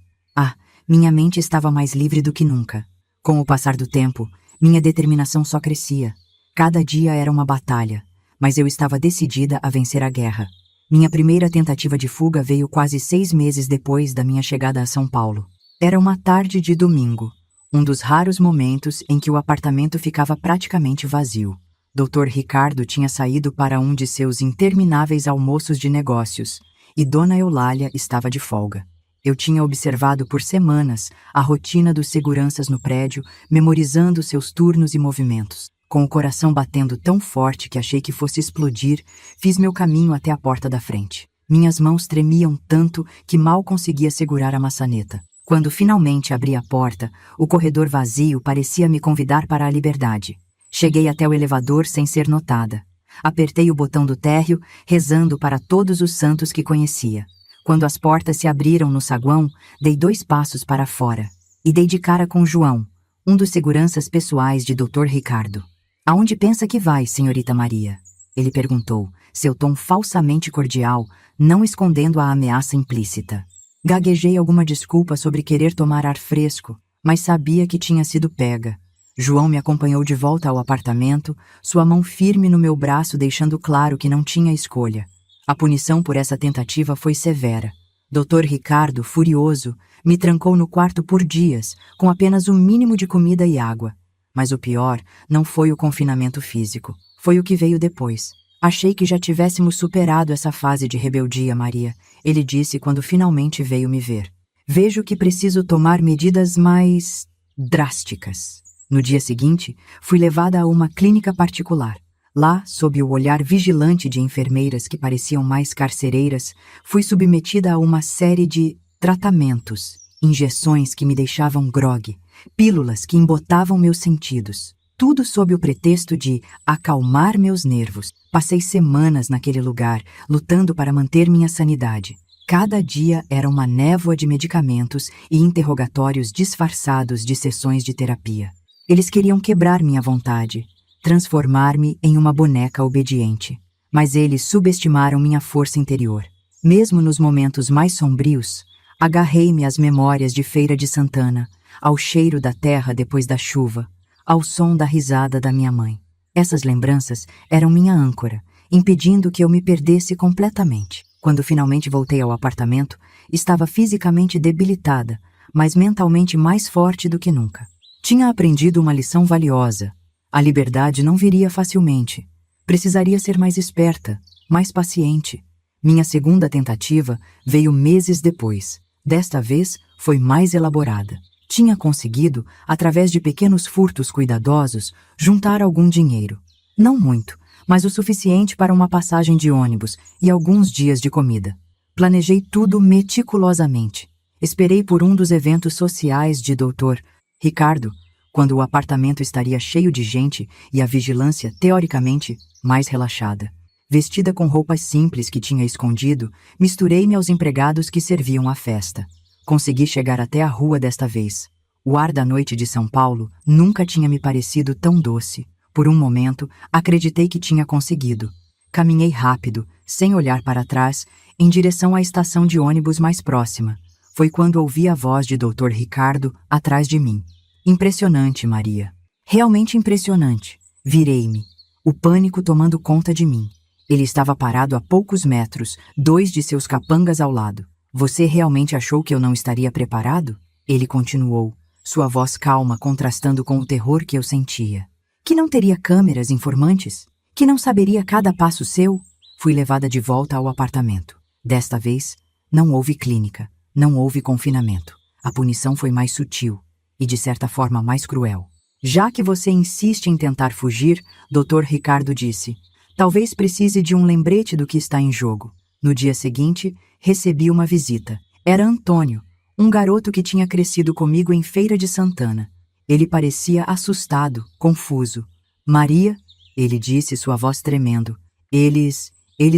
S1: estava mais livre do que nunca. Com o passar do tempo, minha determinação só crescia. Cada dia era uma batalha, mas eu estava decidida a vencer a guerra. Minha primeira tentativa de fuga veio quase 6 meses depois da minha chegada a São Paulo. Era uma tarde de domingo, um dos raros momentos em que o apartamento ficava praticamente vazio. Dr. Ricardo tinha saído para um de seus intermináveis almoços de negócios, e Dona Eulália estava de folga. Eu tinha observado por semanas a rotina dos seguranças no prédio, memorizando seus turnos e movimentos. Com o coração batendo tão forte que achei que fosse explodir, fiz meu caminho até a porta da frente. Minhas mãos tremiam tanto que mal conseguia segurar a maçaneta. Quando finalmente abri a porta, o corredor vazio parecia me convidar para a liberdade. Cheguei até o elevador sem ser notada. Apertei o botão do térreo, rezando para todos os santos que conhecia. Quando as portas se abriram no saguão, dei 2 passos para fora e dei de cara com João, um dos seguranças pessoais de Dr. Ricardo. Aonde pensa que vai, senhorita Maria? Ele perguntou, seu tom falsamente cordial, não escondendo a ameaça implícita. Gaguejei alguma desculpa sobre querer tomar ar fresco, mas sabia que tinha sido pega. João me acompanhou de volta ao apartamento, sua mão firme no meu braço deixando claro que não tinha escolha. A punição por essa tentativa foi severa. Dr. Ricardo, furioso, me trancou no quarto por dias, com apenas o mínimo de comida e água. Mas o pior não foi o confinamento físico, foi o que veio depois. Achei que já tivéssemos superado essa fase de rebeldia, Maria, ele disse quando finalmente veio me ver. Vejo que preciso tomar medidas mais drásticas. No dia seguinte, fui levada a uma clínica particular. Lá, sob o olhar vigilante de enfermeiras que pareciam mais carcereiras, fui submetida a uma série de tratamentos, injeções que me deixavam grogue, pílulas que embotavam meus sentidos. Tudo sob o pretexto de acalmar meus nervos. Passei semanas naquele lugar, lutando para manter minha sanidade. Cada dia era uma névoa de medicamentos e interrogatórios disfarçados de sessões de terapia. Eles queriam quebrar minha vontade, transformar-me em uma boneca obediente. Mas eles subestimaram minha força interior. Mesmo nos momentos mais sombrios, agarrei-me às memórias de Feira de Santana, ao cheiro da terra depois da chuva, ao som da risada da minha mãe. Essas lembranças eram minha âncora, impedindo que eu me perdesse completamente. Quando finalmente voltei ao apartamento, estava fisicamente debilitada, mas mentalmente mais forte do que nunca. Tinha aprendido uma lição valiosa. A liberdade não viria facilmente. Precisaria ser mais esperta, mais paciente. Minha segunda tentativa veio meses depois. Desta vez, foi mais elaborada. Tinha conseguido, através de pequenos furtos cuidadosos, juntar algum dinheiro. Não muito, mas o suficiente para uma passagem de ônibus e alguns dias de comida. Planejei tudo meticulosamente. Esperei por um dos eventos sociais de Dr. Ricardo, quando o apartamento estaria cheio de gente e a vigilância, teoricamente, mais relaxada. Vestida com roupas simples que tinha escondido, misturei-me aos empregados que serviam a festa. Consegui chegar até a rua desta vez. O ar da noite de São Paulo nunca tinha me parecido tão doce. Por um momento, acreditei que tinha conseguido. Caminhei rápido, sem olhar para trás, em direção à estação de ônibus mais próxima. Foi quando ouvi a voz de Dr. Ricardo atrás de mim. Impressionante, Maria. Realmente impressionante. Virei-me, o pânico tomando conta de mim. Ele estava parado a poucos metros, 2 de seus capangas ao lado. Você realmente achou que eu não estaria preparado? Ele continuou, sua voz calma contrastando com o terror que eu sentia. Que não teria câmeras informantes? Que não saberia cada passo seu? Fui levada de volta ao apartamento. Desta vez, não houve clínica, não houve confinamento. A punição foi mais sutil e, de certa forma, mais cruel. Já que você insiste em tentar fugir, Dr. Ricardo disse, talvez precise de um lembrete do que está em jogo. No dia seguinte, recebi uma visita. Era Antônio, um garoto que tinha crescido comigo em Feira de Santana. Ele parecia assustado, confuso. Maria, ele disse, sua voz tremendo. Eles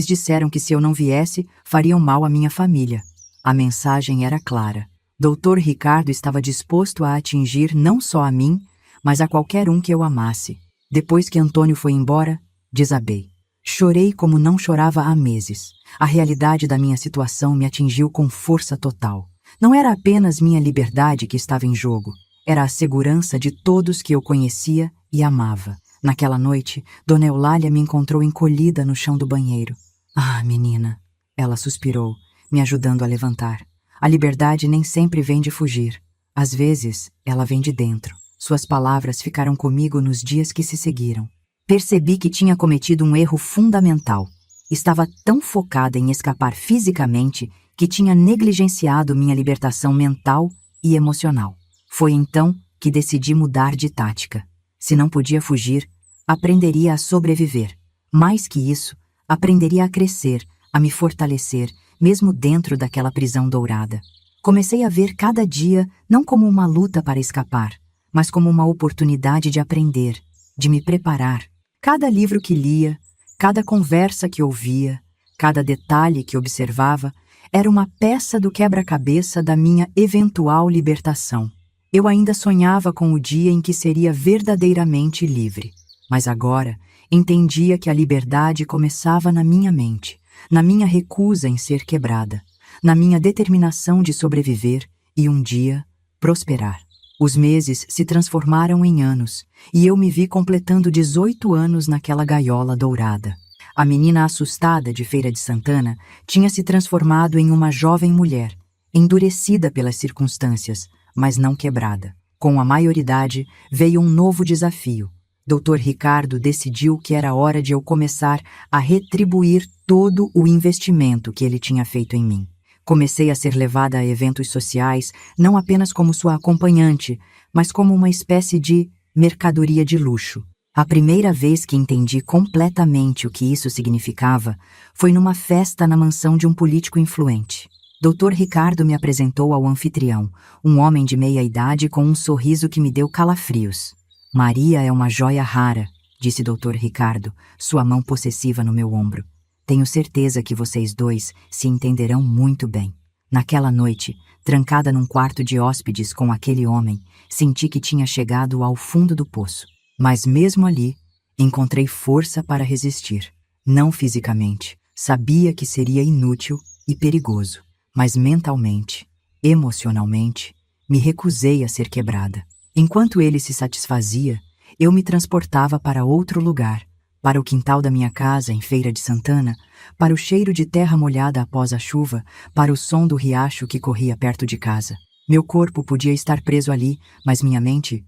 S1: disseram que se eu não viesse, fariam mal à minha família. A mensagem era clara. Dr. Ricardo estava disposto a atingir não só a mim, mas a qualquer um que eu amasse. Depois que Antônio foi embora, desabei. Chorei como não chorava há meses. A realidade da minha situação me atingiu com força total. Não era apenas minha liberdade que estava em jogo. Era a segurança de todos que eu conhecia e amava. Naquela noite, Dona Eulália me encontrou encolhida no chão do banheiro. Ah, menina, ela suspirou, me ajudando a levantar. A liberdade nem sempre vem de fugir. Às vezes, ela vem de dentro. Suas palavras ficaram comigo nos dias que se seguiram. Percebi que tinha cometido um erro fundamental. Estava tão focada em escapar fisicamente que tinha negligenciado minha libertação mental e emocional. Foi então que decidi mudar de tática. Se não podia fugir, aprenderia a sobreviver. Mais que isso, aprenderia a crescer, a me fortalecer, mesmo dentro daquela prisão dourada. Comecei a ver cada dia não como uma luta para escapar, mas como uma oportunidade de aprender, de me preparar. Cada livro que lia, cada conversa que ouvia, cada detalhe que observava, era uma peça do quebra-cabeça da minha eventual libertação. Eu ainda sonhava com o dia em que seria verdadeiramente livre, mas agora entendia que a liberdade começava na minha mente, na minha recusa em ser quebrada. na minha determinação de sobreviver e um dia prosperar. Os meses se transformaram em anos e eu me vi completando 18 anos naquela gaiola dourada. A menina assustada de Feira de Santana tinha se transformado em uma jovem mulher, endurecida pelas circunstâncias, mas não quebrada. Com a maioridade veio um novo desafio. Dr. Ricardo decidiu que era hora de eu começar a retribuir todo o investimento que ele tinha feito em mim. Comecei a ser levada a eventos sociais, não apenas como sua acompanhante, mas como uma espécie de mercadoria de luxo. A primeira vez que entendi completamente o que isso significava foi numa festa na mansão de um político influente. Dr. Ricardo me apresentou ao anfitrião, um homem de meia idade com um sorriso que me deu calafrios. Maria é uma joia rara, disse Dr. Ricardo, sua mão possessiva no meu ombro. Tenho certeza que vocês dois se entenderão muito bem. Naquela noite, trancada num quarto de hóspedes com aquele homem, senti que tinha chegado ao fundo do poço. Mas mesmo ali, encontrei força para resistir. Não fisicamente, sabia que seria inútil e perigoso, mas mentalmente, emocionalmente, me recusei a ser quebrada. Enquanto ele se satisfazia, eu me transportava para outro lugar, para o quintal da minha casa em Feira de Santana, para o cheiro de terra molhada após a chuva, para o som do riacho que corria perto de casa. Meu corpo podia estar preso ali, mas minha mente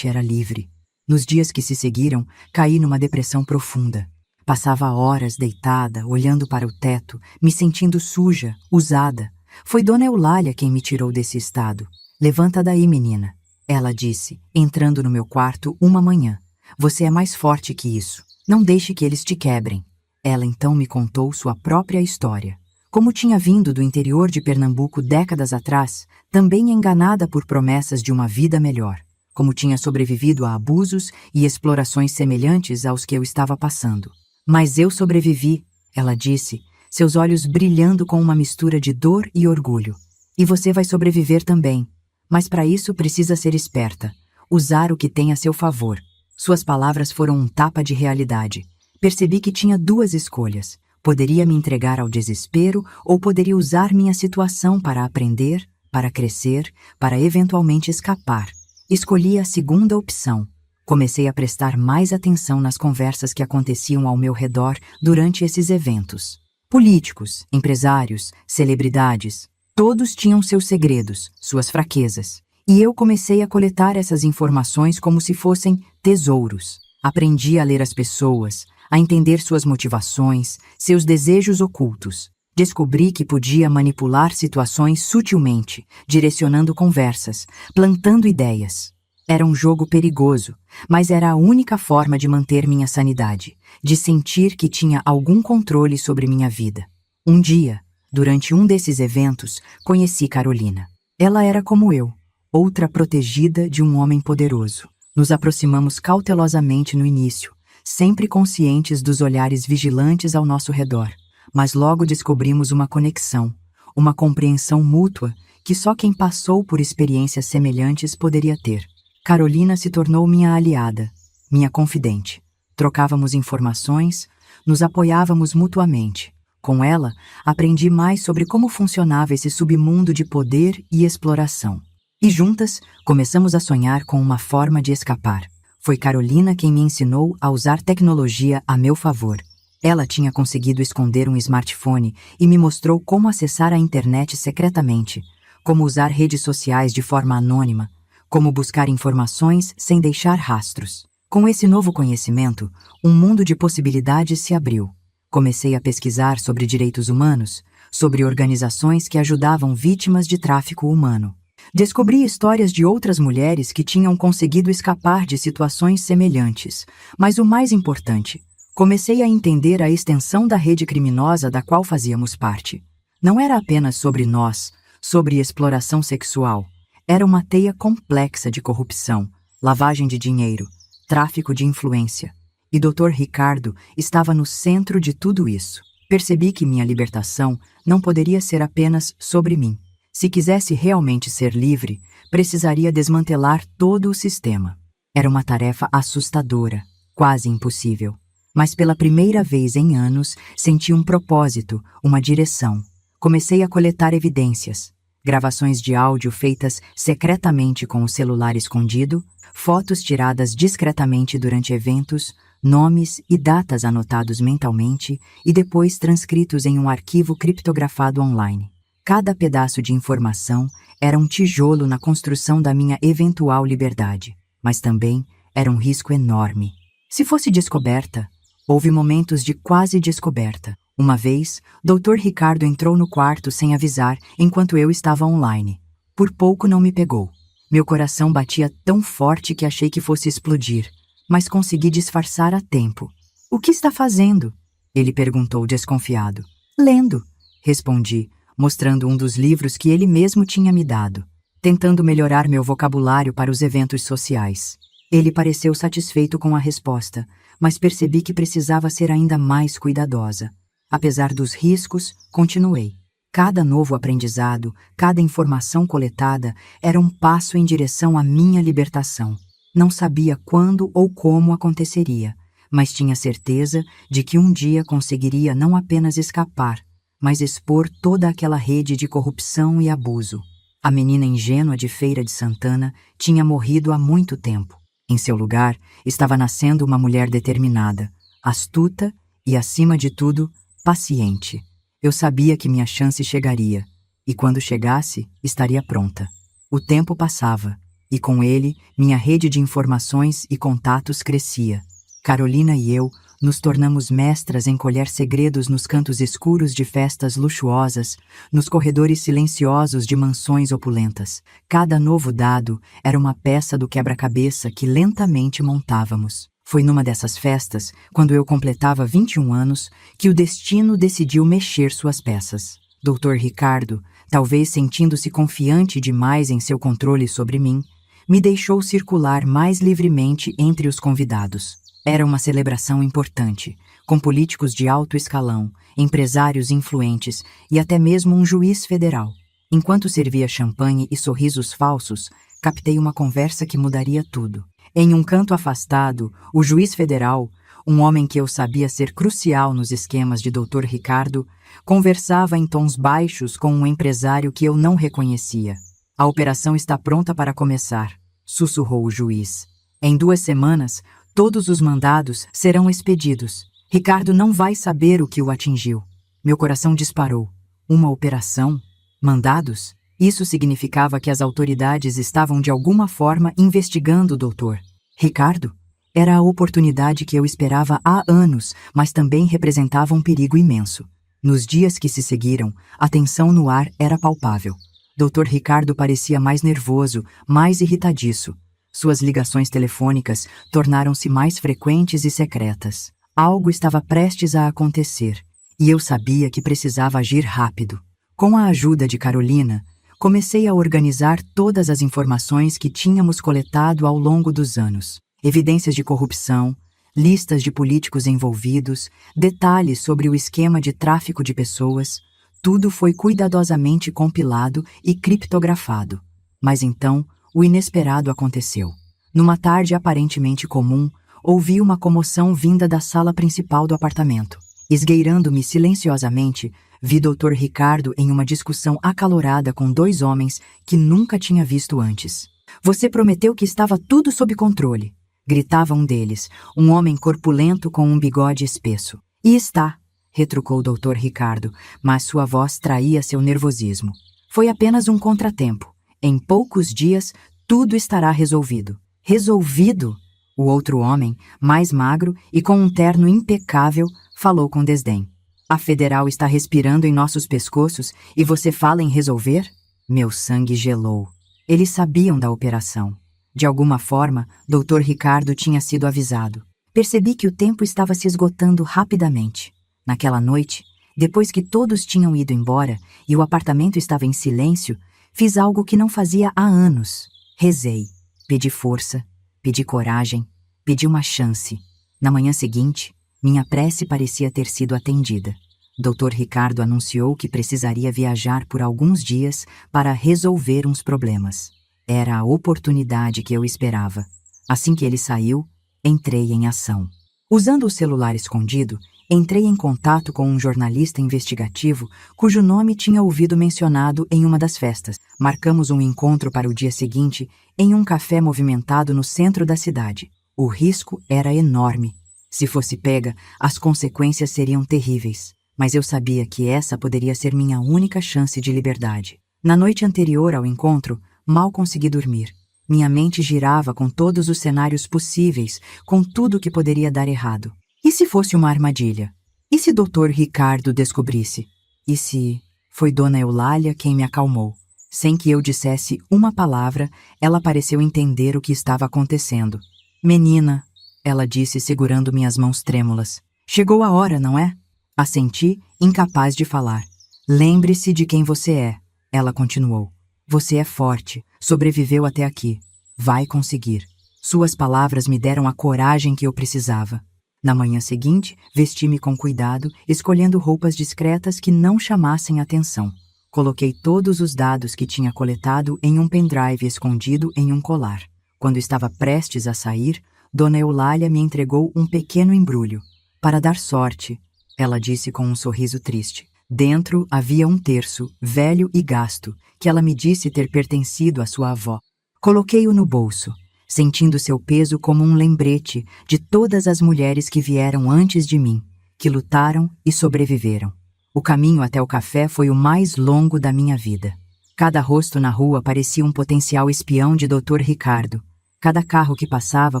S1: era livre. Nos dias que se seguiram, caí numa depressão profunda. Passava horas deitada, olhando para o teto, me sentindo suja, usada. Foi Dona Eulália quem me tirou desse estado. Levanta daí, menina, ela disse, entrando no meu quarto uma manhã. Você é mais forte que isso. Não deixe que eles te quebrem. Ela então me contou sua própria história. Como tinha vindo do interior de Pernambuco décadas atrás, também enganada por promessas de uma vida melhor. Como tinha sobrevivido a abusos e explorações semelhantes aos que eu estava passando. Mas eu sobrevivi, ela disse, seus olhos brilhando com uma mistura de dor e orgulho. E você vai sobreviver também. Mas para isso precisa ser esperta, usar o que tem a seu favor. Suas palavras foram um tapa de realidade. Percebi que tinha duas escolhas. Poderia me entregar ao desespero ou poderia usar minha situação para aprender, para crescer, para eventualmente escapar. Escolhi a segunda opção. Comecei a prestar mais atenção nas conversas que aconteciam ao meu redor durante esses eventos. Políticos, empresários, celebridades, todos tinham seus segredos, suas fraquezas. E eu comecei a coletar essas informações como se fossem tesouros. Aprendi a ler as pessoas, a entender suas motivações, seus desejos ocultos. Descobri que podia manipular situações sutilmente, direcionando conversas, plantando ideias. Era um jogo perigoso, mas era a única forma de manter minha sanidade, de sentir que tinha algum controle sobre minha vida. Um dia, durante um desses eventos, conheci Carolina. Ela era como eu, outra protegida de um homem poderoso. Nos aproximamos cautelosamente no início, sempre conscientes dos olhares vigilantes ao nosso redor. Mas logo descobrimos uma conexão, uma compreensão mútua que só quem passou por experiências semelhantes poderia ter. Carolina se tornou minha aliada, minha confidente. Trocávamos informações, nos apoiávamos mutuamente. Com ela, aprendi mais sobre como funcionava esse submundo de poder e exploração. E juntas, começamos a sonhar com uma forma de escapar. Foi Carolina quem me ensinou a usar tecnologia a meu favor. Ela tinha conseguido esconder um smartphone e me mostrou como acessar a internet secretamente, como usar redes sociais de forma anônima, como buscar informações sem deixar rastros. Com esse novo conhecimento, um mundo de possibilidades se abriu. Comecei a pesquisar sobre direitos humanos, sobre organizações que ajudavam vítimas de tráfico humano. Descobri histórias de outras mulheres que tinham conseguido escapar de situações semelhantes, mas o mais importante, comecei a entender a extensão da rede criminosa da qual fazíamos parte. Não era apenas sobre nós, sobre exploração sexual. Era uma teia complexa de corrupção, lavagem de dinheiro, tráfico de influência. E Dr. Ricardo estava no centro de tudo isso. Percebi que minha libertação não poderia ser apenas sobre mim. Se quisesse realmente ser livre, precisaria desmantelar todo o sistema. Era uma tarefa assustadora, quase impossível. Mas pela primeira vez em anos, senti um propósito, uma direção. Comecei a coletar evidências, gravações de áudio feitas secretamente com o celular escondido, fotos tiradas discretamente durante eventos, nomes e datas anotados mentalmente e depois transcritos em um arquivo criptografado online. Cada pedaço de informação era um tijolo na construção da minha eventual liberdade, mas também era um risco enorme. Se fosse descoberta, houve momentos de quase descoberta. Uma vez, Dr. Ricardo entrou no quarto sem avisar enquanto eu estava online. Por pouco não me pegou. Meu coração batia tão forte que achei que fosse explodir, mas consegui disfarçar a tempo. "O que está fazendo?" Ele perguntou desconfiado. "Lendo", respondi, mostrando um dos livros que ele mesmo tinha me dado, tentando melhorar meu vocabulário para os eventos sociais. Ele pareceu satisfeito com a resposta, mas percebi que precisava ser ainda mais cuidadosa. Apesar dos riscos, continuei. Cada novo aprendizado, cada informação coletada era um passo em direção à minha libertação. Não sabia quando ou como aconteceria, mas tinha certeza de que um dia conseguiria não apenas escapar, mas expor toda aquela rede de corrupção e abuso. A menina ingênua de Feira de Santana tinha morrido há muito tempo. Em seu lugar, estava nascendo uma mulher determinada, astuta e, acima de tudo, paciente. Eu sabia que minha chance chegaria, e quando chegasse, estaria pronta. O tempo passava, e com ele, minha rede de informações e contatos crescia. Carolina e eu nos tornamos mestras em colher segredos nos cantos escuros de festas luxuosas, nos corredores silenciosos de mansões opulentas. Cada novo dado era uma peça do quebra-cabeça que lentamente montávamos. Foi numa dessas festas, quando eu completava 21 anos, que o destino decidiu mexer suas peças. Dr. Ricardo, talvez sentindo-se confiante demais em seu controle sobre mim, me deixou circular mais livremente entre os convidados. Era uma celebração importante, com políticos de alto escalão, empresários influentes e até mesmo um juiz federal. Enquanto servia champanhe e sorrisos falsos, captei uma conversa que mudaria tudo. Em um canto afastado, o juiz federal, um homem que eu sabia ser crucial nos esquemas de Dr. Ricardo, conversava em tons baixos com um empresário que eu não reconhecia. "A operação está pronta para começar", sussurrou o juiz. "Em 2 semanas, todos os mandados serão expedidos. Ricardo não vai saber o que o atingiu." Meu coração disparou. Uma operação? Mandados? Isso significava que as autoridades estavam de alguma forma investigando o doutor. Ricardo? Era a oportunidade que eu esperava há anos, mas também representava um perigo imenso. Nos dias que se seguiram, a tensão no ar era palpável. Dr. Ricardo parecia mais nervoso, mais irritadiço. Suas ligações telefônicas tornaram-se mais frequentes e secretas. Algo estava prestes a acontecer, e eu sabia que precisava agir rápido. Com a ajuda de Carolina, comecei a organizar todas as informações que tínhamos coletado ao longo dos anos. Evidências de corrupção, listas de políticos envolvidos, detalhes sobre o esquema de tráfico de pessoas, tudo foi cuidadosamente compilado e criptografado. Mas então, o inesperado aconteceu. Numa tarde aparentemente comum, ouvi uma comoção vinda da sala principal do apartamento. Esgueirando-me silenciosamente, vi Dr. Ricardo em uma discussão acalorada com 2 homens que nunca tinha visto antes. "Você prometeu que estava tudo sob controle", gritava um deles, um homem corpulento com um bigode espesso. "E está", retrucou Dr. Ricardo, mas sua voz traía seu nervosismo. "Foi apenas um contratempo. Em poucos dias, tudo estará resolvido." "Resolvido?" O outro homem, mais magro e com um terno impecável, falou com desdém. "A federal está respirando em nossos pescoços e você fala em resolver?" Meu sangue gelou. Eles sabiam da operação. De alguma forma, Dr. Ricardo tinha sido avisado. Percebi que o tempo estava se esgotando rapidamente. Naquela noite, depois que todos tinham ido embora e o apartamento estava em silêncio, fiz algo que não fazia há anos. Rezei, pedi força, pedi coragem, pedi uma chance. Na manhã seguinte, minha prece parecia ter sido atendida. Dr. Ricardo anunciou que precisaria viajar por alguns dias para resolver uns problemas. Era a oportunidade que eu esperava. Assim que ele saiu, entrei em ação. Usando o celular escondido, Entrei em contato com um jornalista investigativo cujo nome tinha ouvido mencionado em uma das festas. Marcamos um encontro para o dia seguinte em um café movimentado no centro da cidade. O risco era enorme. Se fosse pega, as consequências seriam terríveis. Mas eu sabia que essa poderia ser minha única chance de liberdade. Na noite anterior ao encontro, mal consegui dormir. Minha mente girava com todos os cenários possíveis, com tudo que poderia dar errado. E se fosse uma armadilha? E se Dr. Ricardo descobrisse? E se... Foi Dona Eulália quem me acalmou. Sem que eu dissesse uma palavra, ela pareceu entender o que estava acontecendo. Menina, ela disse segurando minhas mãos trêmulas. Chegou a hora, não é? Assenti, incapaz de falar. Lembre-se de quem você é, ela continuou. Você é forte, sobreviveu até aqui. Vai conseguir. Suas palavras me deram a coragem que eu precisava. Na manhã seguinte, vesti-me com cuidado, escolhendo roupas discretas que não chamassem atenção. Coloquei todos os dados que tinha coletado em um pendrive escondido em um colar. Quando estava prestes a sair, Dona Eulália me entregou um pequeno embrulho. Para dar sorte, ela disse com um sorriso triste. Dentro havia um terço, velho e gasto, que ela me disse ter pertencido à sua avó. Coloquei-o no bolso, sentindo seu peso como um lembrete de todas as mulheres que vieram antes de mim, que lutaram e sobreviveram. O caminho até o café foi o mais longo da minha vida. Cada rosto na rua parecia um potencial espião de Dr. Ricardo. Cada carro que passava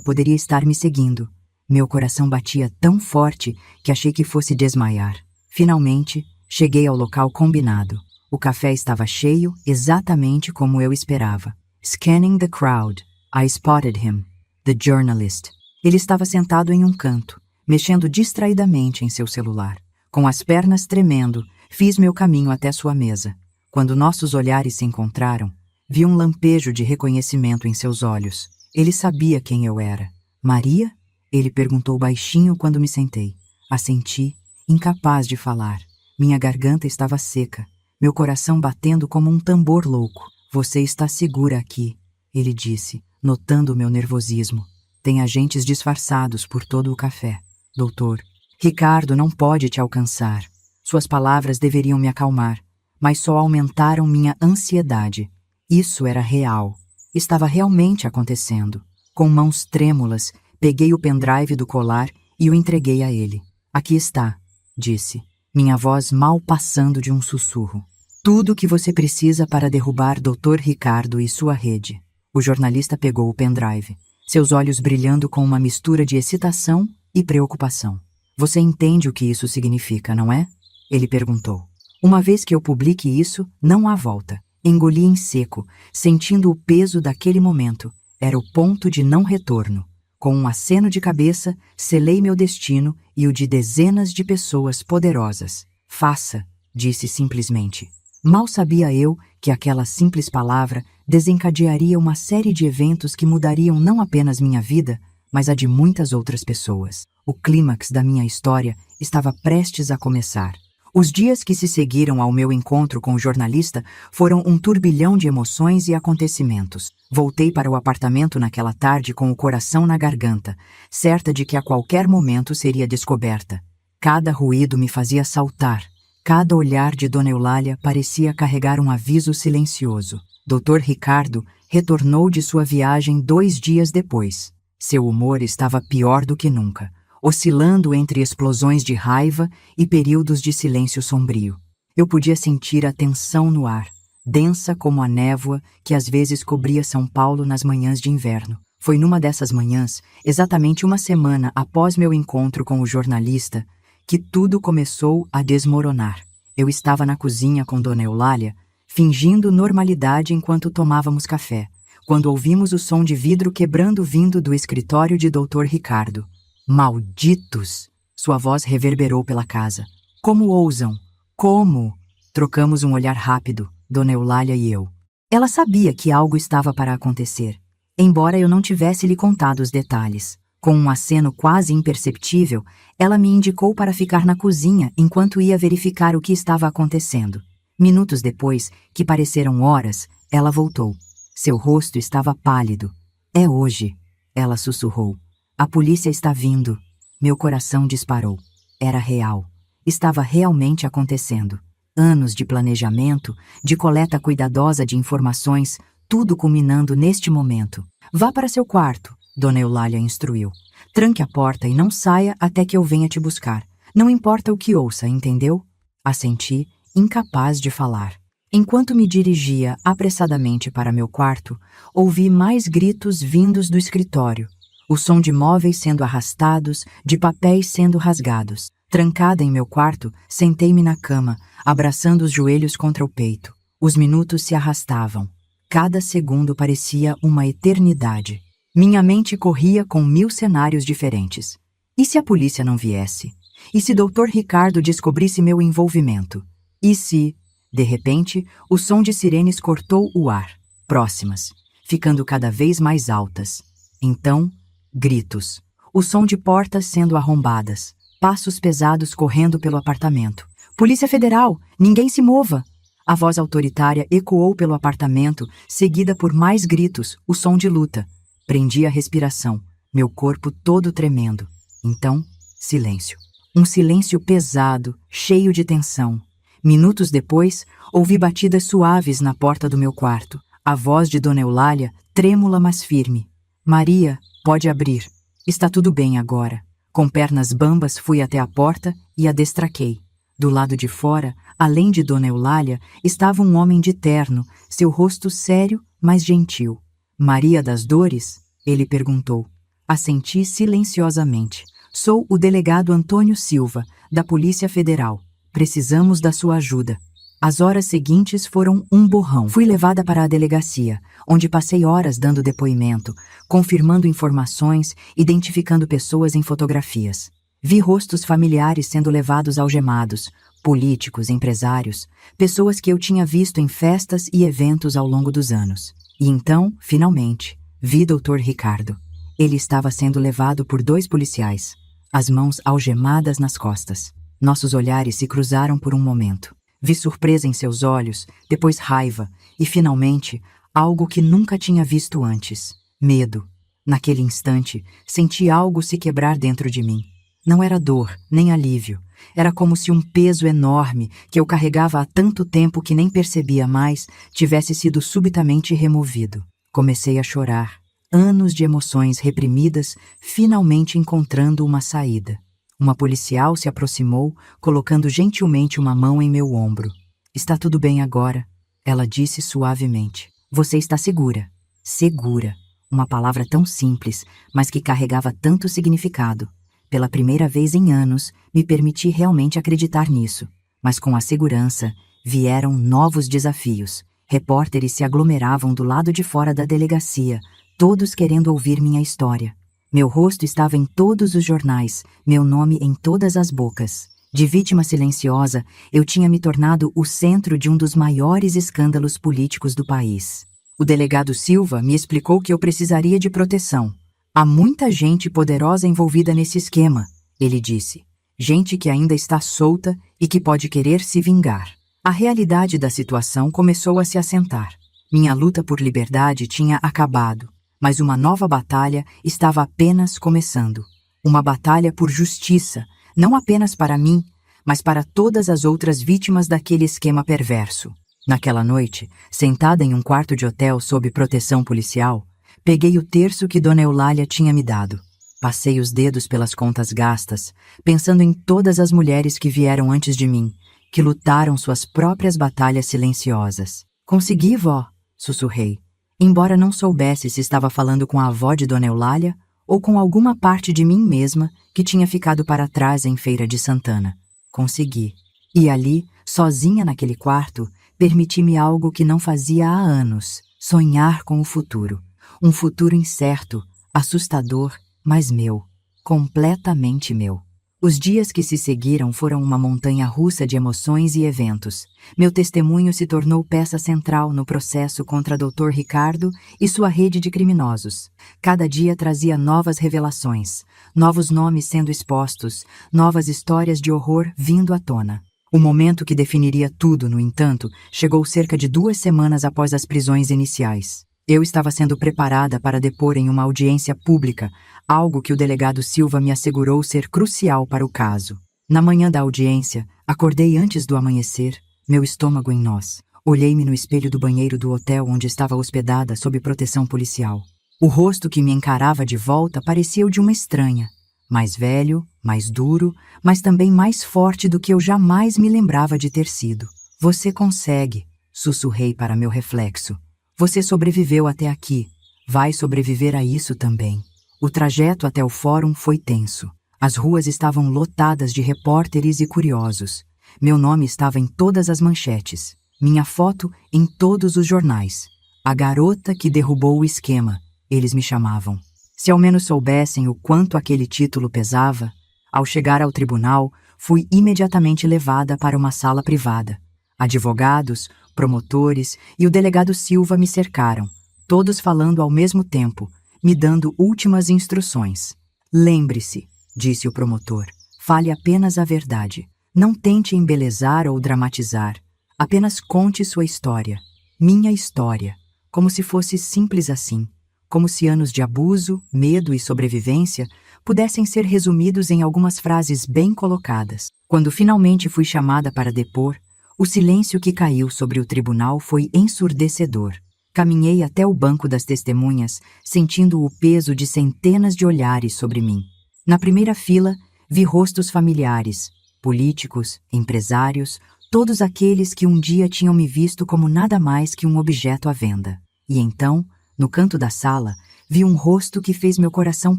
S1: poderia estar me seguindo. Meu coração batia tão forte que achei que fosse desmaiar. Finalmente, cheguei ao local combinado. O café estava cheio, exatamente como eu esperava. Scanning the crowd, I spotted him, the journalist. Ele estava sentado em um canto, mexendo distraidamente em seu celular. Com as pernas tremendo, fiz meu caminho até sua mesa. Quando nossos olhares se encontraram, vi um lampejo de reconhecimento em seus olhos. Ele sabia quem eu era. Maria? Ele perguntou baixinho quando me sentei. Assenti, incapaz de falar. Minha garganta estava seca, meu coração batendo como um tambor louco. Você está segura aqui, ele disse, notando meu nervosismo. Tem agentes disfarçados por todo o café. Doutor, Ricardo não pode te alcançar. Suas palavras deveriam me acalmar, mas só aumentaram minha ansiedade. Isso era real. Estava realmente acontecendo. Com mãos trêmulas, peguei o pendrive do colar e o entreguei a ele. Aqui está, disse, minha voz mal passando de um sussurro. Tudo o que você precisa para derrubar Dr. Ricardo e sua rede. O jornalista pegou o pendrive, seus olhos brilhando com uma mistura de excitação e preocupação. Você entende o que isso significa, não é? Ele perguntou. Uma vez que eu publique isso, não há volta. Engoli em seco, sentindo o peso daquele momento. Era o ponto de não retorno. Com um aceno de cabeça, selei meu destino e o de dezenas de pessoas poderosas. Faça, disse simplesmente. Mal sabia eu que aquela simples palavra desencadearia uma série de eventos que mudariam não apenas minha vida, mas a de muitas outras pessoas. O clímax da minha história estava prestes a começar. Os dias que se seguiram ao meu encontro com o jornalista foram um turbilhão de emoções e acontecimentos. Voltei para o apartamento naquela tarde com o coração na garganta, certa de que a qualquer momento seria descoberta. Cada ruído me fazia saltar. Cada olhar de Dona Eulália parecia carregar um aviso silencioso. Dr. Ricardo retornou de sua viagem 2 dias depois. Seu humor estava pior do que nunca, oscilando entre explosões de raiva e períodos de silêncio sombrio. Eu podia sentir a tensão no ar, densa como a névoa que às vezes cobria São Paulo nas manhãs de inverno. Foi numa dessas manhãs, exatamente uma semana após meu encontro com o jornalista, que tudo começou a desmoronar. Eu estava na cozinha com Dona Eulália, fingindo normalidade enquanto tomávamos café, quando ouvimos o som de vidro quebrando vindo do escritório de Dr. Ricardo. Malditos! Sua voz reverberou pela casa. Como ousam? Como? Trocamos um olhar rápido, Dona Eulália e eu. Ela sabia que algo estava para acontecer, embora eu não tivesse lhe contado os detalhes. Com um aceno quase imperceptível, ela me indicou para ficar na cozinha enquanto ia verificar o que estava acontecendo. Minutos depois, que pareceram horas, ela voltou. Seu rosto estava pálido. É hoje, ela sussurrou. A polícia está vindo. Meu coração disparou. Era real. Estava realmente acontecendo. Anos de planejamento, de coleta cuidadosa de informações, tudo culminando neste momento. Vá para seu quarto, Dona Eulália instruiu. Tranque a porta e não saia até que eu venha te buscar. Não importa o que ouça, entendeu? Assenti, incapaz de falar. Enquanto me dirigia apressadamente para meu quarto, ouvi mais gritos vindos do escritório. O som de móveis sendo arrastados, de papéis sendo rasgados. Trancada em meu quarto, sentei-me na cama, abraçando os joelhos contra o peito. Os minutos se arrastavam. Cada segundo parecia uma eternidade. Minha mente corria com 1000 cenários diferentes. E se a polícia não viesse? E se Dr. Ricardo descobrisse meu envolvimento? E se... De repente, o som de sirenes cortou o ar. Próximas, ficando cada vez mais altas. Então, gritos. O som de portas sendo arrombadas. Passos pesados correndo pelo apartamento. Polícia Federal! Ninguém se mova! A voz autoritária ecoou pelo apartamento, seguida por mais gritos, o som de luta. Prendi a respiração, meu corpo todo tremendo. Então, silêncio. Um silêncio pesado, cheio de tensão. Minutos depois, ouvi batidas suaves na porta do meu quarto. A voz de Dona Eulália, trêmula mas firme. Maria, pode abrir. Está tudo bem agora. Com pernas bambas fui até a porta e a destraquei. Do lado de fora, além de Dona Eulália, estava um homem de terno, seu rosto sério, mas gentil. Maria das Dores? Ele perguntou. Assenti silenciosamente. Sou o delegado Antônio Silva, da Polícia Federal. Precisamos da sua ajuda. As horas seguintes foram um borrão. Fui levada para a delegacia, onde passei horas dando depoimento, confirmando informações, identificando pessoas em fotografias. Vi rostos familiares sendo levados algemados, políticos, empresários, pessoas que eu tinha visto em festas e eventos ao longo dos anos. E então, finalmente, vi Dr. Ricardo. Ele estava sendo levado por 2 policiais, as mãos algemadas nas costas. Nossos olhares se cruzaram por um momento. Vi surpresa em seus olhos, depois raiva e, finalmente, algo que nunca tinha visto antes. Medo. Naquele instante, senti algo se quebrar dentro de mim. Não era dor, nem alívio. Era como se um peso enorme, que eu carregava há tanto tempo que nem percebia mais, tivesse sido subitamente removido. Comecei a chorar. Anos de emoções reprimidas, finalmente encontrando uma saída. Uma policial se aproximou, colocando gentilmente uma mão em meu ombro. Está tudo bem agora, ela disse suavemente. Você está segura. Segura. Uma palavra tão simples, mas que carregava tanto significado. Pela primeira vez em anos, me permiti realmente acreditar nisso. Mas com a segurança, vieram novos desafios. Repórteres se aglomeravam do lado de fora da delegacia, todos querendo ouvir minha história. Meu rosto estava em todos os jornais, meu nome em todas as bocas. De vítima silenciosa, eu tinha me tornado o centro de um dos maiores escândalos políticos do país. O delegado Silva me explicou que eu precisaria de proteção. Há muita gente poderosa envolvida nesse esquema, ele disse. Gente que ainda está solta e que pode querer se vingar. A realidade da situação começou a se assentar. Minha luta por liberdade tinha acabado. Mas uma nova batalha estava apenas começando. Uma batalha por justiça, não apenas para mim, mas para todas as outras vítimas daquele esquema perverso. Naquela noite, sentada em um quarto de hotel sob proteção policial, peguei o terço que Dona Eulália tinha me dado. Passei os dedos pelas contas gastas, pensando em todas as mulheres que vieram antes de mim, que lutaram suas próprias batalhas silenciosas. Consegui, vó, sussurrei. Embora não soubesse se estava falando com a avó de Dona Eulália ou com alguma parte de mim mesma que tinha ficado para trás em Feira de Santana. Consegui. E ali, sozinha naquele quarto, permiti-me algo que não fazia há anos, sonhar com o futuro. Um futuro incerto, assustador, mas meu. Completamente meu. Os dias que se seguiram foram uma montanha-russa de emoções e eventos. Meu testemunho se tornou peça central no processo contra Dr. Ricardo e sua rede de criminosos. Cada dia trazia novas revelações, novos nomes sendo expostos, novas histórias de horror vindo à tona. O momento que definiria tudo, no entanto, chegou cerca de 2 semanas após as prisões iniciais. Eu estava sendo preparada para depor em uma audiência pública, algo que o delegado Silva me assegurou ser crucial para o caso. Na manhã da audiência, acordei antes do amanhecer, meu estômago em nós. Olhei-me no espelho do banheiro do hotel onde estava hospedada sob proteção policial. O rosto que me encarava de volta parecia o de uma estranha. Mais velho, mais duro, mas também mais forte do que eu jamais me lembrava de ter sido. Você consegue, sussurrei para meu reflexo. Você sobreviveu até aqui. Vai sobreviver a isso também. O trajeto até o fórum foi tenso. As ruas estavam lotadas de repórteres e curiosos. Meu nome estava em todas as manchetes. Minha foto em todos os jornais. A garota que derrubou o esquema, eles me chamavam. Se ao menos soubessem o quanto aquele título pesava, ao chegar ao tribunal, fui imediatamente levada para uma sala privada. Advogados, promotores e o delegado Silva me cercaram, todos falando ao mesmo tempo, me dando últimas instruções. Lembre-se, disse o promotor, fale apenas a verdade. Não tente embelezar ou dramatizar. Apenas conte sua história. Minha história. Como se fosse simples assim. Como se anos de abuso, medo e sobrevivência pudessem ser resumidos em algumas frases bem colocadas. Quando finalmente fui chamada para depor, o silêncio que caiu sobre o tribunal foi ensurdecedor. Caminhei até o banco das testemunhas, sentindo o peso de centenas de olhares sobre mim. Na primeira fila, vi rostos familiares, políticos, empresários, todos aqueles que um dia tinham me visto como nada mais que um objeto à venda. E então, no canto da sala, vi um rosto que fez meu coração